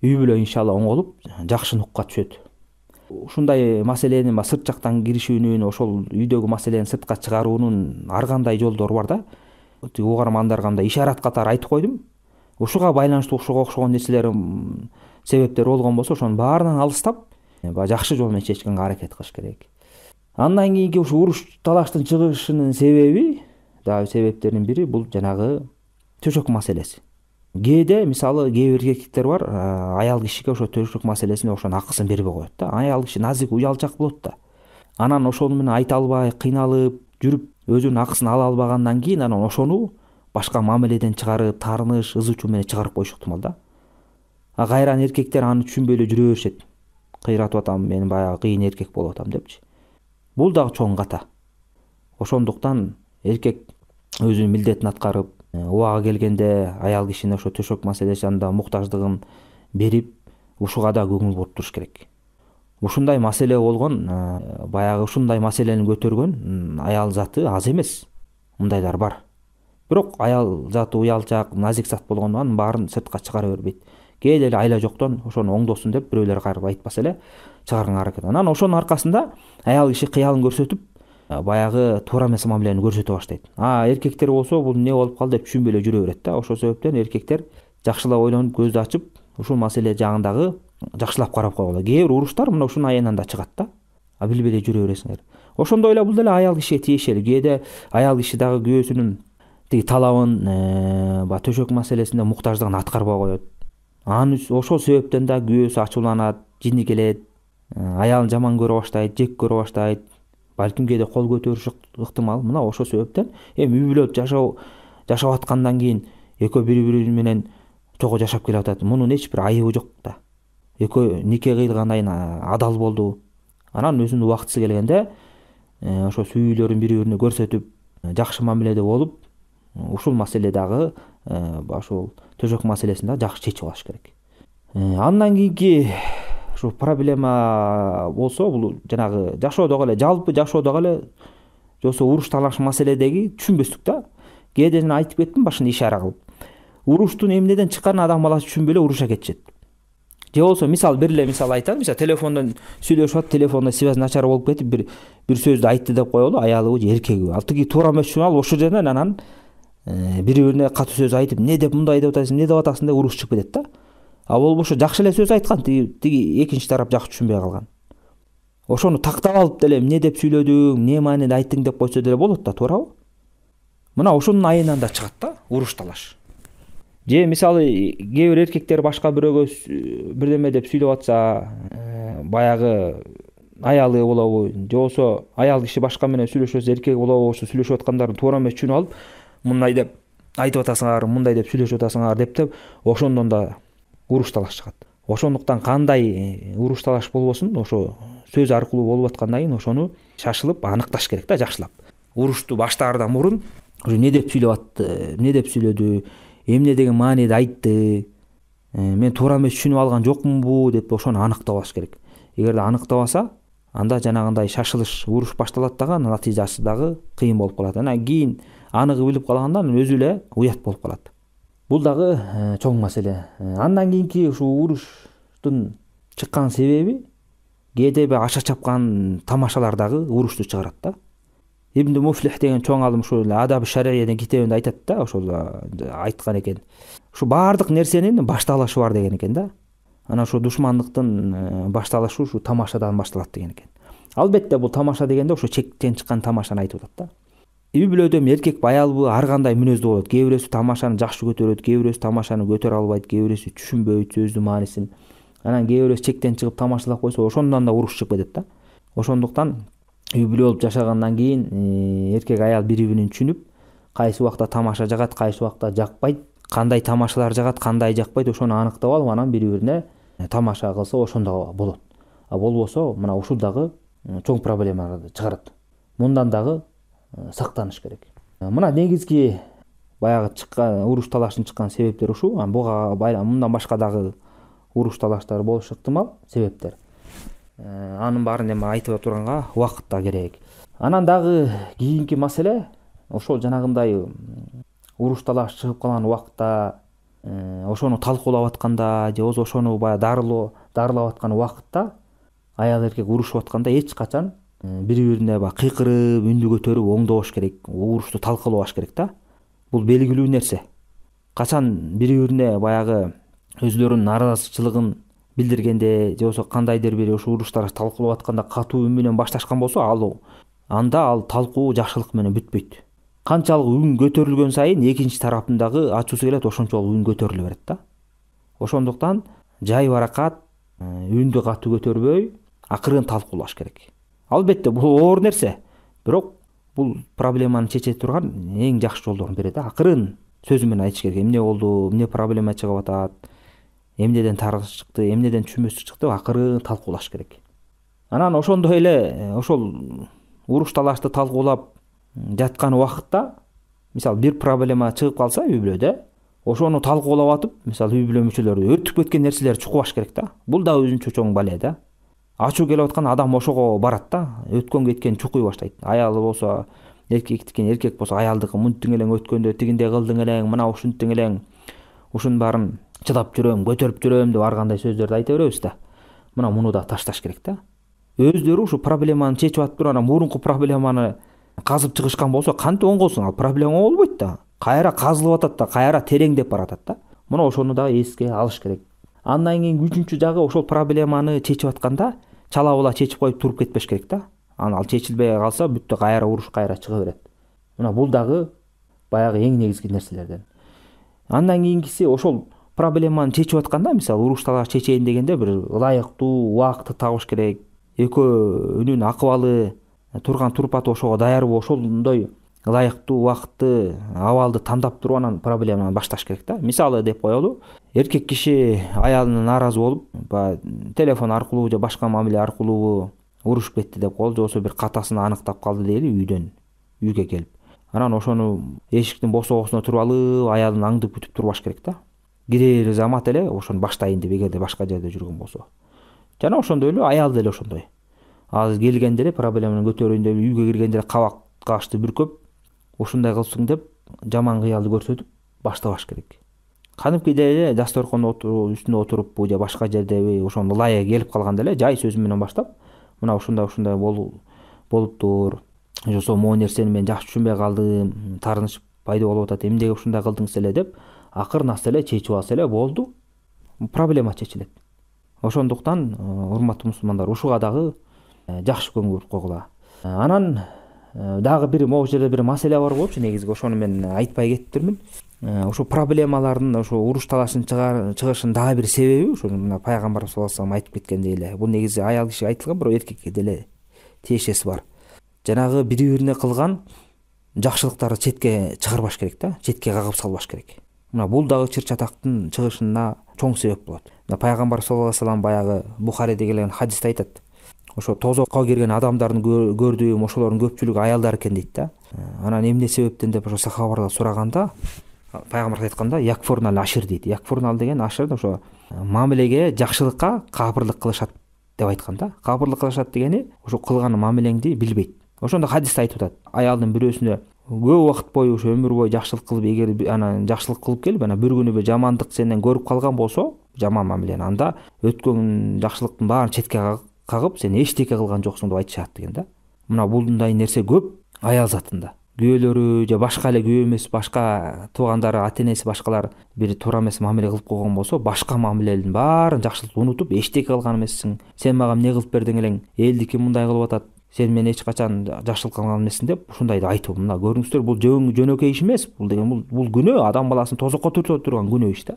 үй бүлө иншалла оңолуп, жакшы нукка түшөт. Ушундай маселени сырт жактан киришүүнүн, ошол үйдөгү маселени сыртка чыгаруунун ар кандай жолдору бар да. Угармандарга мындай ишарат катары айтып койдум. Ушуга байланыштуу ушуга окшогон нерселер, себептер болгон болсо, ошонун баарынан алыстап, жакшы жол менен чечкенге аракет кылыш керек. Андан кийинки ушу уруш талаштын чыгышынын себептеринин бири бул жанагы төшөк маселеси. Кээде мисалы кээ бир эркектер бар, аял кишиге ошо төшөк маселесине ошонун акысын бербей коет да. Аял киши назик, уялчак болот да. Анан ошону менен айта албай, кыйналып жүрүп, өзүнүн акысын ала албагандан кийин анан ошону башка мамиледен чыгарып, таарыныш, ызы чуу менен чыгарып коюшу ыктымал да. Кайран эркектер аны түшүнбөй эле жүрө беришет. Кыйратып атам, мен баягы кыйын эркек болуп атам депчи. Бул дагы чоң ката. Ошондуктан эркек өзүнүн милдетин аткарып, убагы келгенде аял кишине ошо төшөк маселесинде муктаждыгын берип, ушуга да көңүл буруп туруш керек. Ушундай маселе болгон, баягы ушундай маселени көтөргөн аял заты аз эмес. Мындайлар бар. Бирок аял заты уялчак, назик зат болгондон баарын сыртка чыгара бербейт. Кээде эле айла жоктон ошону оңдосун деп бирөөлөр кайрып айтпаса эле чыгарганга аракет. Анан ошонун аркасында аял киши кыялын көрсөтүп, баягы туура эмес мамилени көрсөтө баштайт. Эркектер болсо бул эмне болуп калды деп түшүнбөй эле жүрө берет да. Ошол себептен эркектер жакшылап ойлонуп, көздү ачып, ушул маселе жагындагы жакшылап карап койгула. Кээ бир уруштар мына ушунун айынан да чыгат да. Билбей эле жүрө бересиңер. Ошондой эле бул деле аял кишиге тиешелүү. Кээде аял киши дагы күйөөсүнүн тиги талабын, төшөк маселесинде муктаждыгын аткарбай коет. Ошол себептен да күйөөсү ачууланат, жини келет, аялын жаман көрө баштайт, жек көрө баштайт, балким кээде кол көтөрүшү ыктымал. Мына ошол себептен эми үй бүлөдө жашап аткандан кийин экөө бири-бири менен чогуу жашап келе атат. Мунун эч бир айыбы жок да. Экөө нике кыйылгандан кийин адал болду. Анан өзүнүн убактысы келгенде ошо сүйүүлөрүн бири-бирине көрсөтүп, жакшы мамиледе болуп, ушул маселе дагы ошол төшөк маселесин да жакшы чечип алыш керек. Андан кийинки ушу проблема болсо, бул жанагы жашоодогу эле, жалпы жашоодогу эле жосо уруш талаш маселедеги түшүнбөстүк да. Кээде мен айтып кеттим башында ишара кылып. Уруштун эмнеден чыкканын адам баласы түшүнбөй эле уруша кетишет. же болбосо мисалы бир эле мисал айтайын, мисалы телефондон сүйлөшүп атып, телефондо связь начар болуп кетип бир сөздү айтты деп коелу, аялыбы же эркеги. Ал тиги туура эмес үчүн алып ошол жерден анан бири-бирине катуу сөз айтып, эмне деп мындай деп атасың, эмне деп атасың деп уруш чыгып кетет да. А болбошо жакшы эле сөз айткан, тиги экинчи тарап жакшы түшүнбөй калган. Ошону тактап алып деле эмне деп сүйлөдүң, эмне мааниде айттың деп койсо деле болот да, туурабы? Мына ошонун айынан да чыгат да уруш талаш. Же мисалы кээ бир эркектер башка бирөөгө бирдеме деп сүйлөп атса, баягы аялы болобу, же болбосо аял киши башка менен сүйлөшөсө, эркек болобу, ошо сүйлөшүп аткандарын туура эмес түшүнүп алып, мындай деп айтып атасыңар, мындай деп сүйлөшүп атасыңар деп ошондон да уруш талаш чыгат. Ошондуктан кандай уруш талаш болбосун, ошо сөз аркылуу болуп аткандан кийин ошону шашылып аныкташ керек да, жакшылап. Урушту баштаардан мурун эмне деп сүйлөп атты, эмне деп сүйлөдү, эмне деген мааниде айтты, мен туура эмес түшүнүп алган жокмунбу деп ошону аныктап алыш керек. Эгерде аныктабаса, анда жанагындай шашылыш, уруш башталат дагы, натыйжасы дагы кыйын болуп калат. Анан кийин аныгы билип калганда өзү эле уят болуп калат. Бул дагы чоң маселе. Андан кийинки ушул уруштун чыккан себеби кээде аша чапкан тамашалар дагы урушту чыгарат да. Ибн Муфлих деген чоң алым ушул Адаб шария деген китебинде айтат да, ошол айткан экен. Ушу баардык нерсенин башталышы бар деген экен да. Анан ушу душмандыктын башталышы ушу тамашадан башталат деген экен. Албетте бул тамаша дегенде ошо чектен чыккан тамашаны айтып атат да. Үй бүлөдө эркек аялбы ар кандай мүнөздүү болот. Кээ бирөөсү тамашаны жакшы көтөрөт, кээ бирөөсү тамашаны көтөрө албайт, кээ бирөөсү түшүнбөйт сөздүн маанисин. Анан кээ бирөөсү чектен чыгып тамашалап койсо, ошондон да уруш чыгып кетет да. Ошондуктан үй бүлө болуп жашагандан кийин эркек аял бири-бирин түшүнүп, кайсы убакта тамаша жагат, кайсы убакта жакпайт, кандай тамашалар жагат, кандай жакпайт, ошону аныктап алып, анан бири-бирине тамаша кылса ошондо болот. А болбосо мына ушул дагы чоң проблемаларды чыгарат. Мындан дагы сактаныш керек. Мына негизги баягы чыккан уруш талаштын чыккан себептери ушул. Буга мындан башка дагы уруш талаштар болушу ыктымал себептер. Анын баарын эми айтып турганга убакыт да керек. Анан дагы кийинки маселе ошол жанагындай уруш талаш чыгып калган убакытта, ошону талкуулап атканда, же болбосо ошону баягы дарылап аткан убакытта аял эркек урушуп атканда эч качан бири-бирине кыйкырып, үндү көтөрүп оңдобош керек, урушту талкуулабаш керек да. Бул белгилүү нерсе. Качан бири-бирине баягы өзлөрүнүн нааразычылыгын билдиргенде, же болбосо кандайдыр бир ушу уруштар талкуулап атканда катуу үн менен башташкан болсо, анда ал талкуу жакшылык менен бүтпөйт. Канчалык үн көтөрүлгөн сайын экинчи тараптындагы ачуусу келет, ошончолук үн көтөрүлө берет да. Ошондуктан жай баракат үндү катуу көтөрбөй, акырын талкуулаш керек. Албетте бул оор нерсе, бирок бул проблеманы чече турган эң жакшы жолдордун бири да. Акырын сөз менен айтыш керек. Эмне болду, эмне проблема чыгып атат, эмнеден тарыгыш чыкты, эмнеден түшүнбөстүк чыкты, акырын талкуулаш керек. Анан ошондой эле ошол уруш талашты талкуулап жаткан убакытта, мисалы бир проблема чыгып калса үй бүлөдө, ошону талкуулап атып, мисалы үй бүлө мүчөлөрү өтүп кеткен нерселерди чукубаш керек да. Бул да өзүнчө чоң бале да. Ачуу келип аткан адам ошого барат да, өткөн кеткен чукуй баштайт. Аялы болсо эркектикин, эркек болсо аялдыкы мынтиң элең өткөндө тигиндей кылдың элең, мына ушинтиң элең, ушунун баарын чыдап жүрөм, көтөрүп жүрөм деп ар кандай сөздөрдү айта беребиз да. Мына муну да ташташ керек да. Өздөрү ушу проблеманы чечип атып туруп, анан мурунку проблеманы казып чыгышкан болсо кантип оңголсун? Ал проблема болбойт да. Кайра казылып атат да, кайра тереңдеп баратат да. Мына ошону да эске алыш керек. Андан кийин үчүнчү жагы ошол проблеманы чечип атканда чала була чечип коюп туруп кетпеш керек да. Ал чечилбей калса бүттө кайра уруш кайра чыга берет. Мына бул дагы баягы эң негизги нерселерден. Андан кийинкиси ошол проблеманы чечип атканда, мисалы уруш талаш чечейин дегенде бир ылайыктуу убакытты табыш керек. Экөөнүн акыбалы турган турпаты ошого даяр болуп, ошондой ылайыктуу убакытты, абалды тандап туруп анан проблеманы башташ керек да. Мисалы деп коелу, эркек киши аялына нааразы болуп, телефон аркылуу же башка мамиле аркылуу урушуп кетти деп коелу, же болбосо бир катасын аныктап калды дейли үйгө келип. Анан ошону эшиктин босогосуна туруп алып, аялын аңдып күтүп турбаш керек да. Кирер замат эле ошону баштайын деп, эгерде башка жерде жүргөн болсо. Жана ошондой эле аял деле ошондой. Азыр келгенде эле проблеманы көтөрөйүн деп үйгө киргенде эле кабак кашты бүркөп, ушундай кылсың деп жаман кыялды көрсөтүп баштабаш керек. кадимкидей эле дасторкон үстүнө отуруп же башка жердеби ошонун ылайыгы келип калганда эле жай сөзү менен баштап, мына ушундай болуптур, жоксо могу нерсени мен жакшы түшүнбөй калдым, таарыныч пайда болуп атат, эмнеге ушундай кылдыңыз эле деп акырын аса эле чечип алса эле болду, проблема чечилет. Ошондуктан урматтуу мусулмандар, ушуга дагы жакшы көңүл койгула. Анан дагы бир могу жерде бир маселе бар болчу, негизги ошону мен айтпай кеттирмин. Ошо проблемалардын, ошо уруш талашын чыгышынын дагы бир себеби ошо мына пайгамбарыбыз саллаллаху алейхи вассалам айтып кеткендей эле. Бул негизи аял кишиге айтылган, бирок эркекке деле тиешеси бар. Жанагы бири-бирине кылган жакшылыктарды четке чыгарбаш керек да, четке кагып салбаш керек. Мына бул дагы чыр-чатактын чыгышына чоң себеп болот. Пайгамбар саллаллаху алейхи вассалам баягы Бухариде келген хадисте айтат. Ошо тозокко кирген адамдардын көрдүм, ошолордун көпчүлүгү аялдар экен дейт да. Анан эмне себептен деп ошо сахабалар сураганда, пайгамбар айтканда якфурнал ашир дейт. Якфурнал деген ашир ошо мамилеге, жакшылыкка капырлык кылышат деп айткан да. Капырлык кылышат дегени ошо кылган мамилеңди билбейт. Ошондо хадисте айтып атат. Аялдын бирөөсүнө көп убакыт бою ошо өмүр бою жакшылык кылып, эгер анан жакшылык кылып келип, анан бир күнү бир жамандык сенден көрүп калган болсо, жаман мамилени, анда өткөн жакшылыктын баарын четке кагып, сен эчтеке кылган жоксуң деп айтышат деген да. Мына булдай нерсе көп аял затында. Күйөөлөрү же башка эле күйөө эмес, башка туугандары, ата-энеси башкалар бир туура эмес мамиле кылып койгон болсо, башка мамилелердин баарын жакшылыкты унутуп, эчтеке кылган эмессиң. Сен мага эмне кылып бердиң элең? Элдики мындай кылып атат. Сен мен эч качан жакшылык кылган эмессиң деп ушундайды айтып. Мына көрүңүздөр, бул жөнөкөй иш эмес. Бул деген бул күнөө, адам баласын тозокко түртө турган күнөө иш да.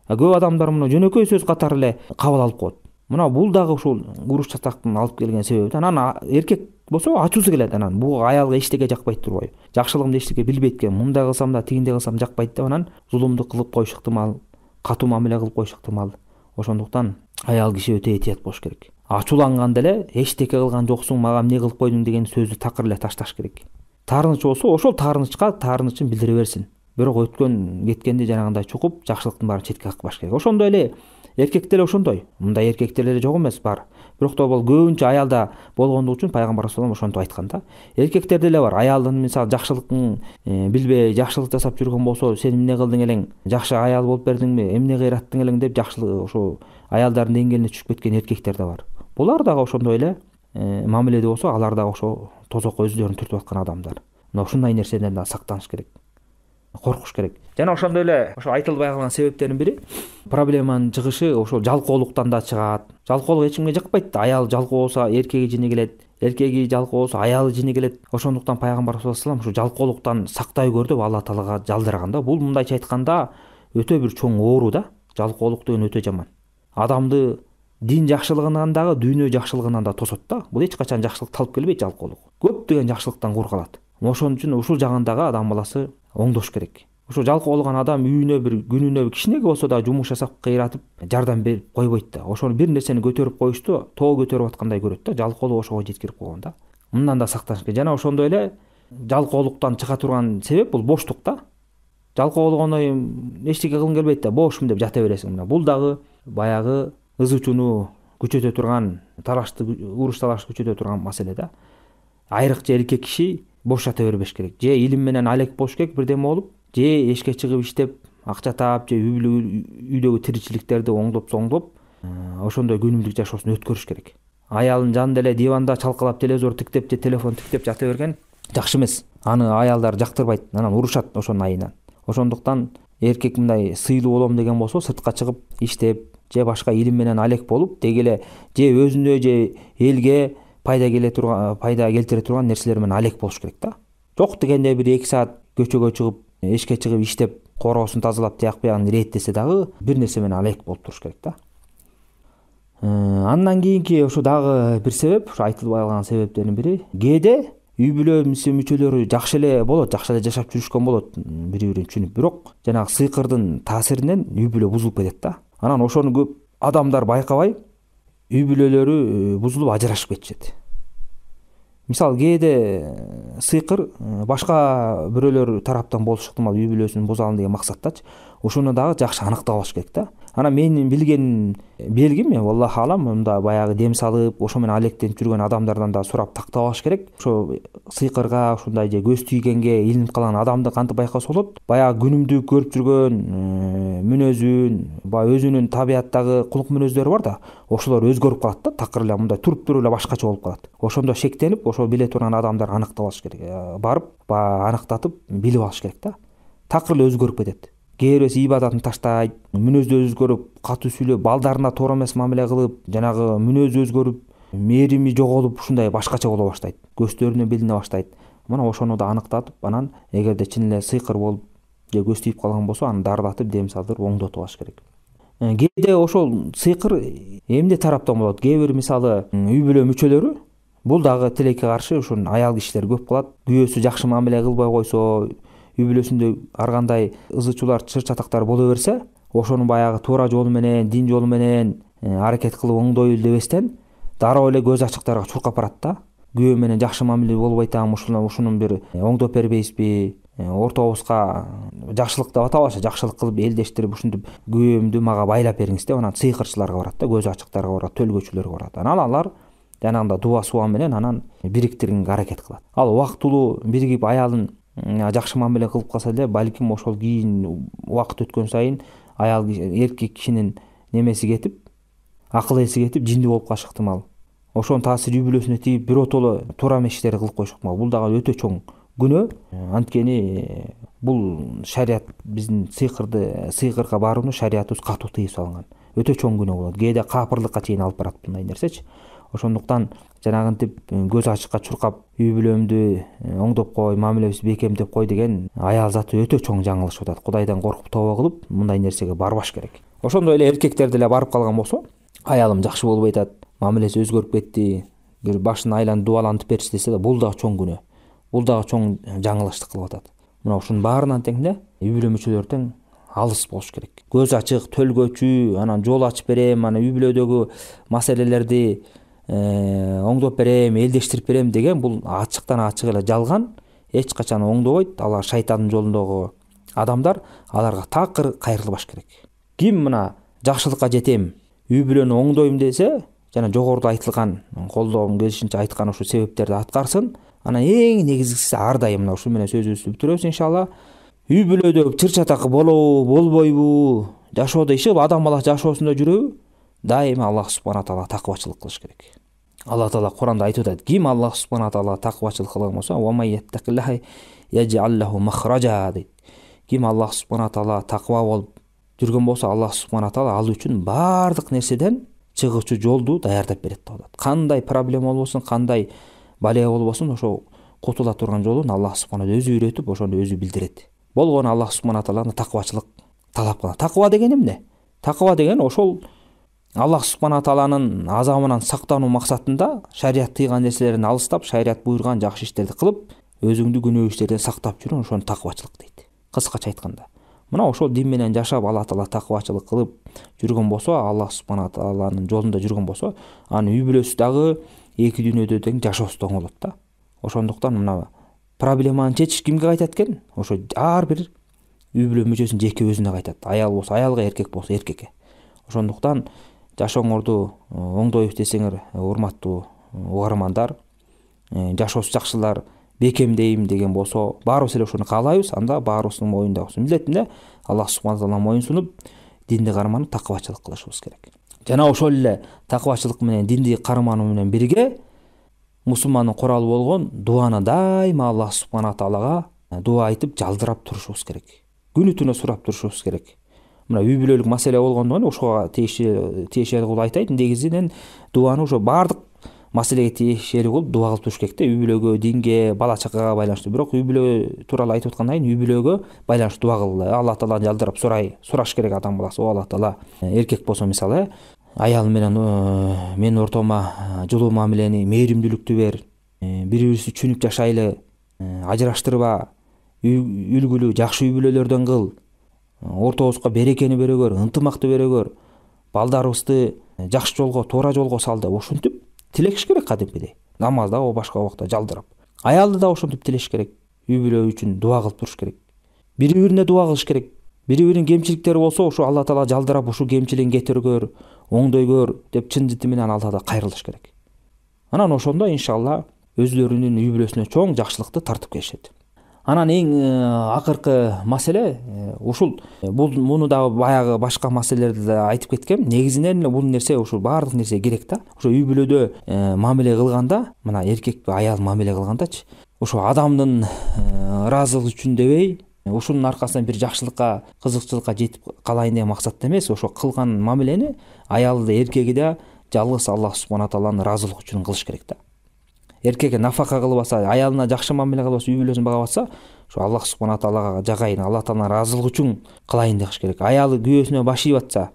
Көп адамдар муну жөнөкөй сөз катары эле кабыл алып коет. Мына бул дагы ушул уруш чатактын алып келген себеби. Анан эркек болсо ачуусу келет, анан бул аялга эчтеке жакпайт турбайбы? Жакшылыгымды эчтеке билбейт экен, мындай кылсам да, тигиндей кылсам жакпайт деп анан зулумду кылып коюш ыктымал, катуу мамиле кылып коюш ыктымал. Ошондуктан аял киши өтө этият болуш керек. Ачууланганда эле эчтеке кылган жоксуң, мага эмне кылып койдуң деген сөздү такыр эле ташташ керек. Таарыныч болсо, ошол таарынычка таарынычын билдире берсин. Бирок өткөн кеткенди жанагындай чукуп, жакшылыктын баарын четке какпаш керек. Ошондой эле эркектер деле ошондой. Мындай эркектер деле жок эмес, бар. Бирок да бул көбүнчө аялда болгондугу үчүн пайгамбар саллаллаху алейхи вассалам ошентип айткан да. Эркектер деле бар. Аялдын мисалы жакшылыгын билбей, жакшылык жасап жүргөн болсо, сен эмне кылдың элең? Жакшы аял болуп бердиңби? Эмне кыйраттың элең деп жакшылык ошо аялдардын деңгээлине түшүп кеткен эркектер да бар. Булар дагы ошондой эле мамиледе болсо, алар дагы ошо тозокко өздөрүн түртүп аткан адамдар. Мына ушундай нерседен да сактаныш керек. Коркуш керек. Жана ошондой эле ошо айтылбай калган себептердин бири проблеманын чыгышы ошол жалкоолуктан да чыгат. Жалкоолук эч кимге жакпайт да. Аял жалкоо болсо эркеги жини келет, эркеги жалкоо болсо аялы жини келет. Ошондуктан пайгамбар саллаллаху алейхи вассалам ушу жалкоолуктан сактай көр деп Алла Таалага жалдырган да. Бул мындайча айтканда өтө бир чоң оору да. Жалкоолук деген өтө жаман. Адамды дин жакшылыгынан дагы, дүйнө жакшылыгынан да тосот да. Бул эч качан жакшылыкты алып келбейт, жалкоолук. Көптөгөн жакшылыктан кур калат. Ошон үчүн ушул жагындагы адам баласы оңдош керек. Ошо жалкоолган адам үйүнө бир күнүнө кичинеге болсо да жумуш жасап кыйратып жардам берип койбойт да. Ошону бир нерсени көтөрүп коюшту тоо көтөрүп аткандай көрөт да. Жалкоолук ошого жеткирип койгон да. Мындан да сактаныш керек. Жана ошондой эле жалкоолуктан чыга турган себеп бул боштук да. Жалкоолгондо эчтеке кылгың келбейт да, бошмун деп жата бересиң. Мына бул дагы баягы ыз учуну күчөтө турган, талашты, уруш талашты күчөтө турган маселе да. Айрыкча эркек киши бош жата бербеш керек. Же илим менен алек болуш керек бирдеме болуп, же эшке чыгып иштеп, акча таап, же үйдөгү тиричиликтерди оңдоп, ошондой күнүмдүк жашоосун өткөрүш керек. Аялын жанында эле диванда чалкалап телевизор тиктеп же телефон тиктеп жата берген жакшы эмес. Аны аялдар жактырбайт, анан урушат ошонун айынан. Ошондуктан эркек мындай сыйлуу болом деген болсо, сыртка чыгып иштеп, же башка илим менен алек болуп, деги эле же өзүнө же элге пайда келтире турган нерселер менен алек болуш керек да. Жок дегенде бир 2 саат көчөгө чыгып, эшке чыгып иштеп, короосун тазалап, тияк буягын иреттесе дагы бир нерсе менен алек болуп туруш керек да. Андан кийинки ошо дагы бир себеп, ошо айтылбай калган себептердин бири, кээде үй бүлө мүчөлөрү жакшы эле болот, жакшы эле жашап жүрүшкөн болот, бири-бирин түшүнүп, бирок жанагы сыйкырдын таасиринен үй бүлө бузулуп кетет да. Анан ошону көп адамдар байкабай, үй бүлөлөрү бузулуп ажырашып кетишет. Мисалы кээде сыйкыр башка бирөөлөр тараптан болушу ыктымал, үй бүлөсүн бузалын деген максаттачы. ошону дагы жакшы аныктап алыш керек да. Анан менин билген белгим, аллаху алам, мында баягы дем салып ошо менен алектенип жүргөн адамдардан да сурап тактап алыш керек. Ошо сыйкырга, ушундай же көз тийгенге илинип калган адамды кантип байкаса болот? Баягы күнүмдүк көрүп жүргөн мүнөзүн, баягы өзүнүн табияттагы кулук мүнөздөрү бар да, ошолор өзгөрүп калат да, такыр эле мындай туруп эле башкача болуп калат. Ошондо шектенип, ошо биле турган адамдар аныктап алыш керек. Барып, аныктатып билип алыш керек да. Такыр эле өзгөрүп кетет. Кээ бирөөсү ибадатын таштайт, мүнөздү өзгөрүп, катуу сүйлөп, балдарына туура эмес мамиле кылып, жанагы мүнөзү өзгөрүп, мээрими жоголуп, ушундай башкача боло баштайт. Көздөрүнө билине баштайт. Мына ошону да аныктатып, анан эгерде чын эле сыйкыр болуп же көз тийип калган болсо, аны дарылатып, дем салдырып, оңдотуп алыш керек. Кээде ошол сыйкыр эмне тараптан болот? Кээ бир мисалы үй бүлө мүчөлөрү, бул дагы тилекке каршы ушун аял кишилер көп кылат. Күйөөсү жакшы мамиле кылбай койсо, үй бүлөсүндө ар кандай ызы чуулар, чыр чатактар боло берсе, ошону баягы туура жолу менен, дин жолу менен аракет кылып оңдойлу дебестен, дароо эле көз ачыктарга чуркап барат да. Күйөө менен жакшы мамиле болбой атам, ушунун бир оңдоп бербейсизби? Ортобузга жакшылык деп атабызбы, жакшылык кылып элдештирип, ушинтип күйөөмдү мага байлап бериңиз деп анан сыйкырчыларга барат да, көз ачыктарга барат, төлгөчүлөргө барат. Анан алар жанагында дуа суа менен анан бириктиргенге аракет кылат. Ал убактылуу биригип аялын жакшы мамиле кылып калса эле, балким ошол кийин убакыт өткөн сайын аял эркек кишинин немеси кетип, акыл эси кетип, жиндүү болуп калышы ыктымал. Ошонун таасири үй бүлөсүнө тиип, биротоло туура эмес иштерди кылып коюш ыктымал. Бул дагы өтө чоң күнөө. Анткени бул шарият биздин сыйкырга барууну шариятыбыз катуу тыйып салган. Өтө чоң күнөө болот. Кээде капырлыкка чейин алып барат мындай нерсечи. Ошондуктан жанагынтип көз ачыкка чуркап, үй бүлөмдү оңдоп кой, мамилебизди бекемдеп кой деген аял заты өтө чоң жаңылышып атат. Кудайдан коркуп тооба кылып, мындай нерсеге барбаш керек. Ошондой эле эркектер деле барып калган болсо, аялым жакшы болбой атат, мамилеси өзгөрүп кетти, бир башын айланып дубалантып берчи десе да, бул дагы чоң күнөө. Бул дагы чоң жаңылыштык кылып атат. Мына ушунун баарынан тең эле үй бүлө мүчөлөрү тең алыс болуш керек. Көз ачык, төлгөчү, анан жол ачып берем, анан үй бүлөдөгү маселелерди оңдоп берем, элдештирип берем деген бул ачыктан ачык эле жалган, эч качан оңдобойт. Алар шайтандын жолундогу адамдар, аларга такыр кайрылбаш керек. Ким мына жакшылыкка жетем, үй бүлөнү оңдойм десе, жана жогоруда айтылган, колдоом келишинче айткан ушу себептерди аткарсын. Анан эң негизгиси ар дайым мына ушу менен сөзүбүздү бүтүрөбүз иншалла. Үй бүлөдө чыр чатак болобу, болбойбу, жашоодо иши адам баласы жашоосунда жүрөбү, дайыма Аллах субхана таала такыбачылык кылыш керек. Алла таала Куранда айтып атат: ким Аллах субхана таала такыбачылык кылган болсо, ва май яттакиллаха яджал лаху махража дейт. Ким Аллах субхана таала такыба болуп жүргөн болсо, Аллах субхана таала ал үчүн баардык нерседен чыгуучу жолду даярдап берет деп атат. Кандай проблема болбосун, кандай балия болбосун, ошо кутула турган жолун Аллах субхана өзү үйрөтүп, ошону өзү билдирет. Болгону Аллах субхана тааладан такыбачылык талап кылат. Такыба деген эмне? Такыба деген ошол Аллах субхана тааланын азабынан сактануу максатында шарият тыйган нерселерин алыстап, шарият буйрган жакшы иштерди кылып, өзүңдү күнөө иштерден сактап жүрүң, ошону такыбачылык дейт. Кыскача айтканда, мына ошол дин менен жашап, Алла таала такыбачылык кылып жүргөн болсо, Аллах субхана тааланын жолунда жүргөн болсо, анын үй бүлөсү дагы эки дүйнөдө тең жашоосу тең болот да. Ошондуктан мына проблеманы чечиш кимге кайтат экен? Ошо ар бир үй бүлө мүчөсүнүн жеке өзүнө кайтат. Аял болсо аялга, эркек болсо эркекке. Ошондуктан жашооңорду оңдойбуз десеңер, урматтуу угармандар, жашоосу жакшылар бекемдейм деген болсо, баарыбыз эле ушуну каалайбыз. Анда баарыбыздын моюндагы милдет эмне? Аллах субхана таала моюн сунуп, динди карманып такыбачылык кылышыбыз керек. Жана ошол эле такыбачылык менен динди кармануу менен бирге мусулмандын куралы болгон дуаны дайыма Аллах субхана таалага дуа айтып жалдырап турушубуз керек. Күнү түнү сурап турушубуз керек. Мына үй бүлөлүк маселе болгондон ошого тиешелүү кылып айтайын. Негизинен дуаны ошо баардык маселеге тиешелүү кылып дуа кылып туруш керек да. Үй бүлөгө, динге, бала чакага байланыштуу. Бирок үй бүлө тууралуу айтып аткандан кийин үй бүлөгө байланыштуу дуа кыл. Алла тааланы жалдырап сураш керек адам баласы. О Алла таала, эркек болсо мисалы, аялым менен менин ортома жылуу мамилени, мээримдүүлүктү бер. Бири-бирибизди түшүнүп жашайлы, ажыраштырба, үлгүлүү, жакшы үй бүлөлөрдөн кыл. Ортобузга берекени берөгөр, ынтымакты берөгөр. Балдарыбызды жакшы жолго, туура жолго сал деп ушинтип тилешиш керек кадимкидей. Намазда, башка убакта жалдырап. Аялды да ошентип тилеш керек. Үй бүлө үчүн дуа кылып туруш керек. Бири-бирине дуа кылыш керек. бири биринин кемчиликтери болсо ошо Алла таала жалдырап ушул кемчилигин кетиргөр, оңдой көр деп чын жити менен Алла таала кайрылыш керек. Анан ошондо иншалла өзлөрүнүн үй бүлөсүнө чоң жакшылыкты тартып келишет. Анан эң акыркы маселе ушул муну дагы баягы башка маселелерди да айтып кеткем. Негизинен эле бул нерсе ушул баардык нерсе керек да. Ошо үй бүлөдө мамиле кылганда, мына эркек аял мамиле кылгандачы, ошо адамдын ыраазылыгы үчүн дебей, ушунун аркасынан бир жакшылыкка, кызыкчылыкка жетип калайын деген максатта эмес, ошо кылган мамилени аялы да эркеги да жалгыз Аллах субхана тааланын ыраазылыгы үчүн кылыш керек да. Эркекке нафака кылбаса, аялына жакшы мамиле кылбаса, үй бүлөсүн багабатса, ошо Аллах субхана таалага жагайын, Алла тааланын ыраазылыгы үчүн кылайын деш керек. Аялы күйөөсүнө баш ийип атса,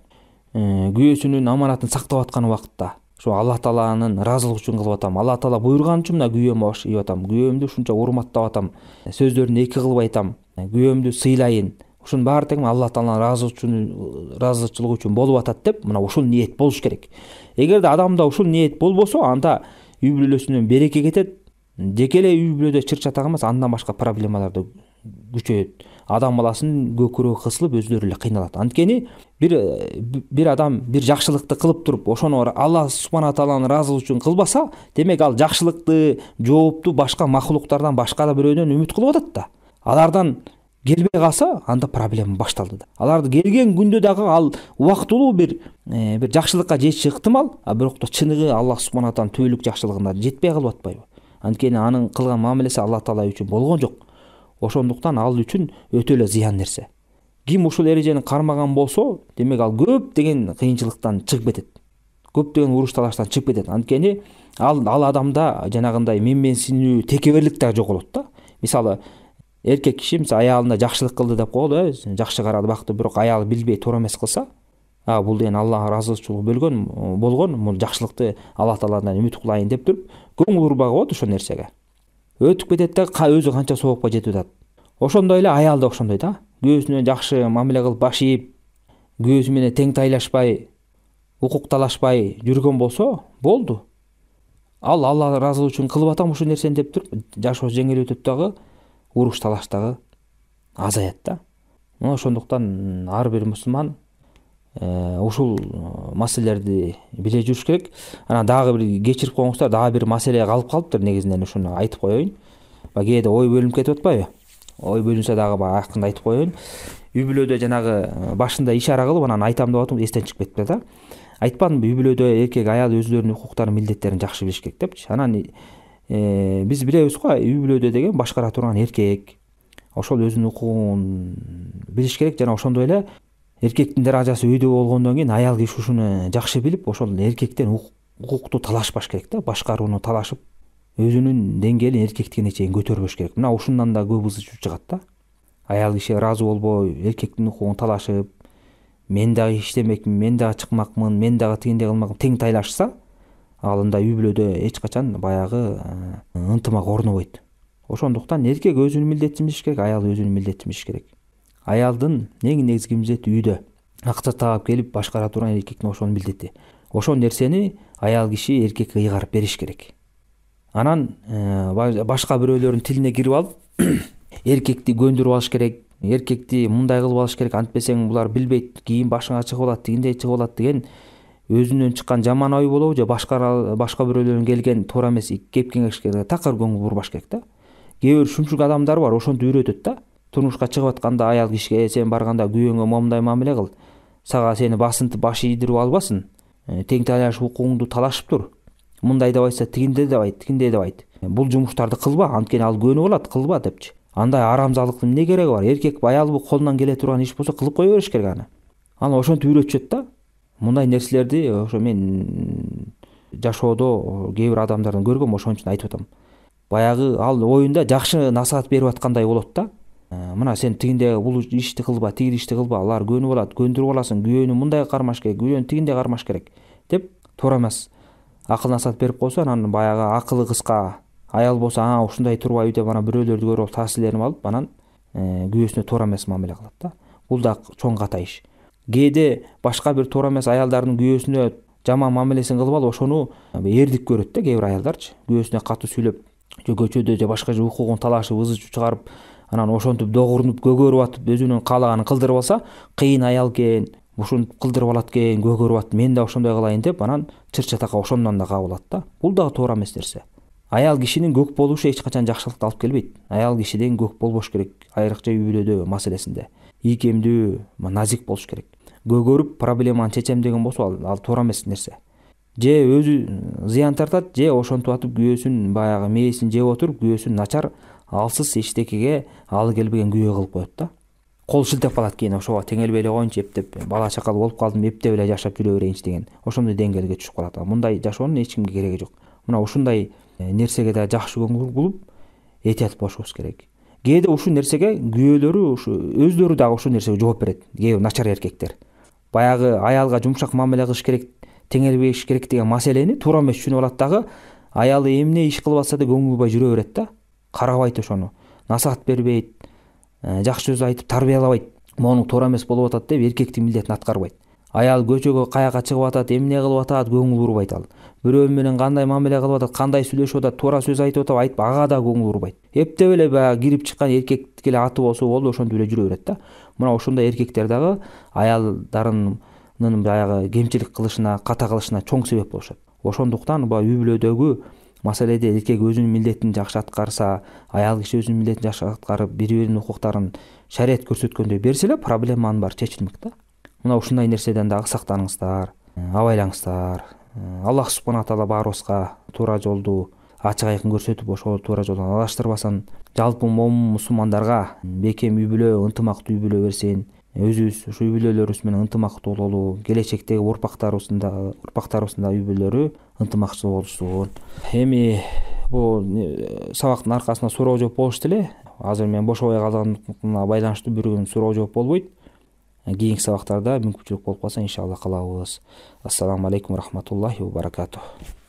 күйөөсүнүн аманатын сактап аткан убакытта, ошо Алла тааланын ыраазылыгы үчүн кылып атам. Алла таала буйруган үчүн мына күйөөмө баш ийип атам. Күйөөмдү ушунча урматтап атам. Сөздөрүн эки кылбай атам. Күйөөмдү сыйлайын. Ушунун баары тең Алла тааланын ыраазычылыгы үчүн болуп атат деп, мына ушул ниет болуш керек. Эгерде адамда ушул ниет болбосо, анда үй бүлөсүнөн береке кетет. Жеке эле үй бүлөдө чыр чатак эмес, андан башка проблемалар да күчөйөт. Адам баласынын көкүрөгү кысылып, өздөрү эле кыйналат. Анткени бир адам бир жакшылыкты кылып туруп, ошону Алла субхана тааланын ыраазылыгы үчүн кылбаса, демек ал жакшылыкты, жоопту башка макулуктардан, башка да бирөөдөн үмүт кылып атат да. Алардан келбей калса, анда проблема башталды да. Аларды келген күндө дагы ал убактылуу бир жакшылыкка жетиши ыктымал, бирок да чыныгы Аллах субхана тааланын түбөлүк жакшылыгына жетпей калып атпайбы? Анткени анын кылган мамилеси Алла таала үчүн болгон жок. Ошондуктан ал үчүн өтө эле зыян нерсе. Ким ушул эрежени кармаган болсо, демек ал көп деген кыйынчылыктан чыгып кетет. Көп деген уруш талаштан чыгып кетет. Анткени ал адамда жанагындай менменсинүү, текеберлик да жоголот да. Мисалы, эркек киши аялына жакшылык кылды деп коелу, жакшы карады, бакты, бирок аялы билбей туура эмес кылса, бул деген Алла ыраазычылыгы болгон, бул жакшылыкты Алла тааладан үмүт кылайын деп туруп, көңүл урбай коет ошол нерсеге. Өтүп кетет да, өзү канча соокко жетип атат. Ошондой эле аял да ошондой да. Күйөөсүнө жакшы мамиле кылып баш ийип, күйөөсү менен тең тайлашпай, укук талашпай жүргөн болсо, болду. Ал Алла ыраазылыгы үчүн кылып атам ушул нерсени деп туруп, жашоо жеңил өтөт дагы, уруш талаш дагы азаят да. Ошондуктан ар бир мусулман ушул маселелерди биле жүрүш керек. Анан дагы бир кечирип коюңуздар, дагы бир маселе калып калыптыр, негизинен ушуну айтып коеюн. Кээде ой бөлүнүп кетип атпайбы? Ой бөлүнсө дагы акырында айтып коеюн. Үй бүлөдө жанагы башында ишара кылып, анан айтам деп атам, эстен чыгып кетти да. Айтпадымбы, үй бүлөдө эркек аял өзлөрүнүн укуктарын, милдеттерин жакшы билиш керек депчи. Анан биз билебиз го, үй бүлөдө деген башкара турган эркек. Ошол өзүнүн укугун билиш керек, жана ошондой эле эркектин даражасы үйдө болгондон кийин аял киши ушуну жакшы билип, ошол эркектен укукту талашпаш керек да, башкарууну талашып, өзүнүн деңгээлин эркектикине чейин көтөрбөш керек. Мына ушундан да көп ызы чуу чыгат да. Аял киши ыраазы болбой, эркектин укугун талашып, мен дагы иштемекмин, мен дагы чыкмакмын, мен дагы тигиндей кылмакмын, тең тайлашса, алында үй бүлөдө эч качан баягы ынтымак орнобойт. Ошондуктан эркек өзүнүн милдетин билиш керек, аял өзүнүн милдетин билиш керек. Аялдын эң негизги милдети үйдө акча таап келип башкара турган эркектин ошонун милдети. Ошол нерсени аял киши эркекке ыйгарып бериш керек. Анан башка бирөөлөрдүн тилине кирип алып, эркекти көндүрүп алыш керек, эркекти мындай кылып алыш керек, антпесең булар билбейт, кийин башыңа чыгып алат, тигиндей чыгып алат деген өзүнөн чыккан жаман ой болобу же башка бирөөлөрдөн келген туура эмес кеп кеңешке такыр көңүл бурбаш керек да. Кээ бир шүмшүк адамдар бар, ошентип үйрөтөт да. Турмушка чыгып атканда аял кишиге сен барганда күйөөңө момундай мамиле кыл, сага сени басынтып баш ийдирип албасын, тең тайлаш укугуңду талашып тур, мындай деп айтса тигиндей деп айт, тигиндей деп айт, бул жумуштарды кылба, анткени ал көнүп алат, кылба депчи. Андай арамзалыктын эмне кереги бар? Эркек аялы колунан келе турган иш болсо кылып кое бериш керек аны. Аны ошентип үйрөтүшөт да. Мындай нерселерди ошо мен жашоодо кээ бир адамдардан көргөм, ошон үчүн айтып атам. Баягы ал оюнда жакшы насаат берип аткандай болот да. Мына сен тигинде бул ишти кылба, тигил ишти кылба, алар көнүп алат, көндүрүп аласың, күйөөнү мындай кармаш керек, күйөөнү тигиндей кармаш керек деп туура эмес акыл насаат берип койсо, анан баягы акылы кыска аял болсо, ушундай турбайбы деп анан бирөөлөрдү көрүп таасирленип алып, анан күйөөсүнө туура эмес мамиле кылат да. Бул да чоң ката иш. Кээде башка бир туура эмес аялдардын күйөөсүнө жаман мамилесин кылып алып, ошону эрдик көрөт да кээ бир аялдарчы. Күйөөсүнө катуу сүйлөп, же көчөдө же башка укугун талашып, ызы чыгарып, анан ошентип догурунуп көгөрүп атып өзүнүн каалаганын кылдырып алса, кыйын аял экен, ушинтип кылдырып алат экен, көгөрүп атып, мен да ошондой кылайын деп анан чыр-чатакка ошондон да кабылат да. Бул дагы туура эмес нерсе. Аял кишинин көк болушу эч качан жакшылыкты алып келбейт. Аял кишиден көк болбош керек, айрыкча үй бүлөдө маселесинде. Ийкемдүү, назик болуш керек. Көгөрүп проблеманы чечем деген болсо ал туура эмес нерсе. Же өзү зыян тартат, же ошентип атып күйөөсүн баягы мээсин жеп отуруп, күйөөсүн начар, алсыз эчтекеге алы келбеген күйөө кылып коет да. Кол шилтеп калат кийин, ошого теңелбей эле коеюнчу, эптеп бала чакалуу болуп калдым, эптеп эле жашап жүрө берейинчи деген ошондой деңгээлге түшүп калат. Мындай жашоонун эч кимге кереги жок. Мына ушундай нерсеге да жакшы көңүл буруп, этият болушубуз керек. Кээде ушул нерсеге күйөөлөрү өздөрү дагы ушул нерсеге жооп берет. Кээ бир начар эркектер баягы аялга жумшак мамиле кылыш керек, теңелбеш керек деген маселени туура эмес түшүнүп алат дагы, аялы эмне иш кылып атса да көңүл бурбай жүрө берет да. Карабайт ошону, насаат бербейт, жакшы сөз айтып тарбиялабайт. Монун туура эмес болуп атат деп эркектин милдетин аткарбайт. Аял көчөгө каяка чыгып атат, эмне кылып атат, көңүл бурбайт ал. Бирөө менен кандай мамиле кылып атат, кандай сүйлөшүп атат, туура сөз айтып атат, ага да көңүл бурбайт. Эптеп эле баягы кирип чыккан эркектики эле аты болсо болду, ошентип эле жүрө берет да. Мына ошондой эркектер дагы аялдарынын баягы кемчилик кылышына, ката кылышына чоң себеп болушат. Ошондуктан үй бүлөдөгү маселеде эркек өзүнүн милдетин жакшы аткарса, аял киши өзүнүн милдетин жакшы аткарып, бири-биринин укуктарын шарият көрсөткөндөй берсе эле проблеманын баары чечилмек да. Мына ушундай нерседен дагы сактаныңыздар, абайлаңыздар. Аллах субхана таала баарыбызга туура жолду ачык айкын көрсөтүп, ошол туура жолдон адаштырбасын. Жалпы момун мусулмандарга бекем үй бүлө, ынтымактуу үй бүлө берсин. Өзүбүз ушу үй бүлөлөрүбүз менен ынтымактуу бололу, келечектеги урпактарыбыздын үй бүлөлөрү ынтымакчыл болушун. Эми бул сабактын аркасында суроо жооп болушту эле. Азыр мен бошобой калганына байланыштуу бир күн суроо жооп болбойт. Кийинки сабактарда мүмкүнчүлүк болуп калса иншалла кылабыз. Ассаламу алейкум рахматуллахи ва баракатух.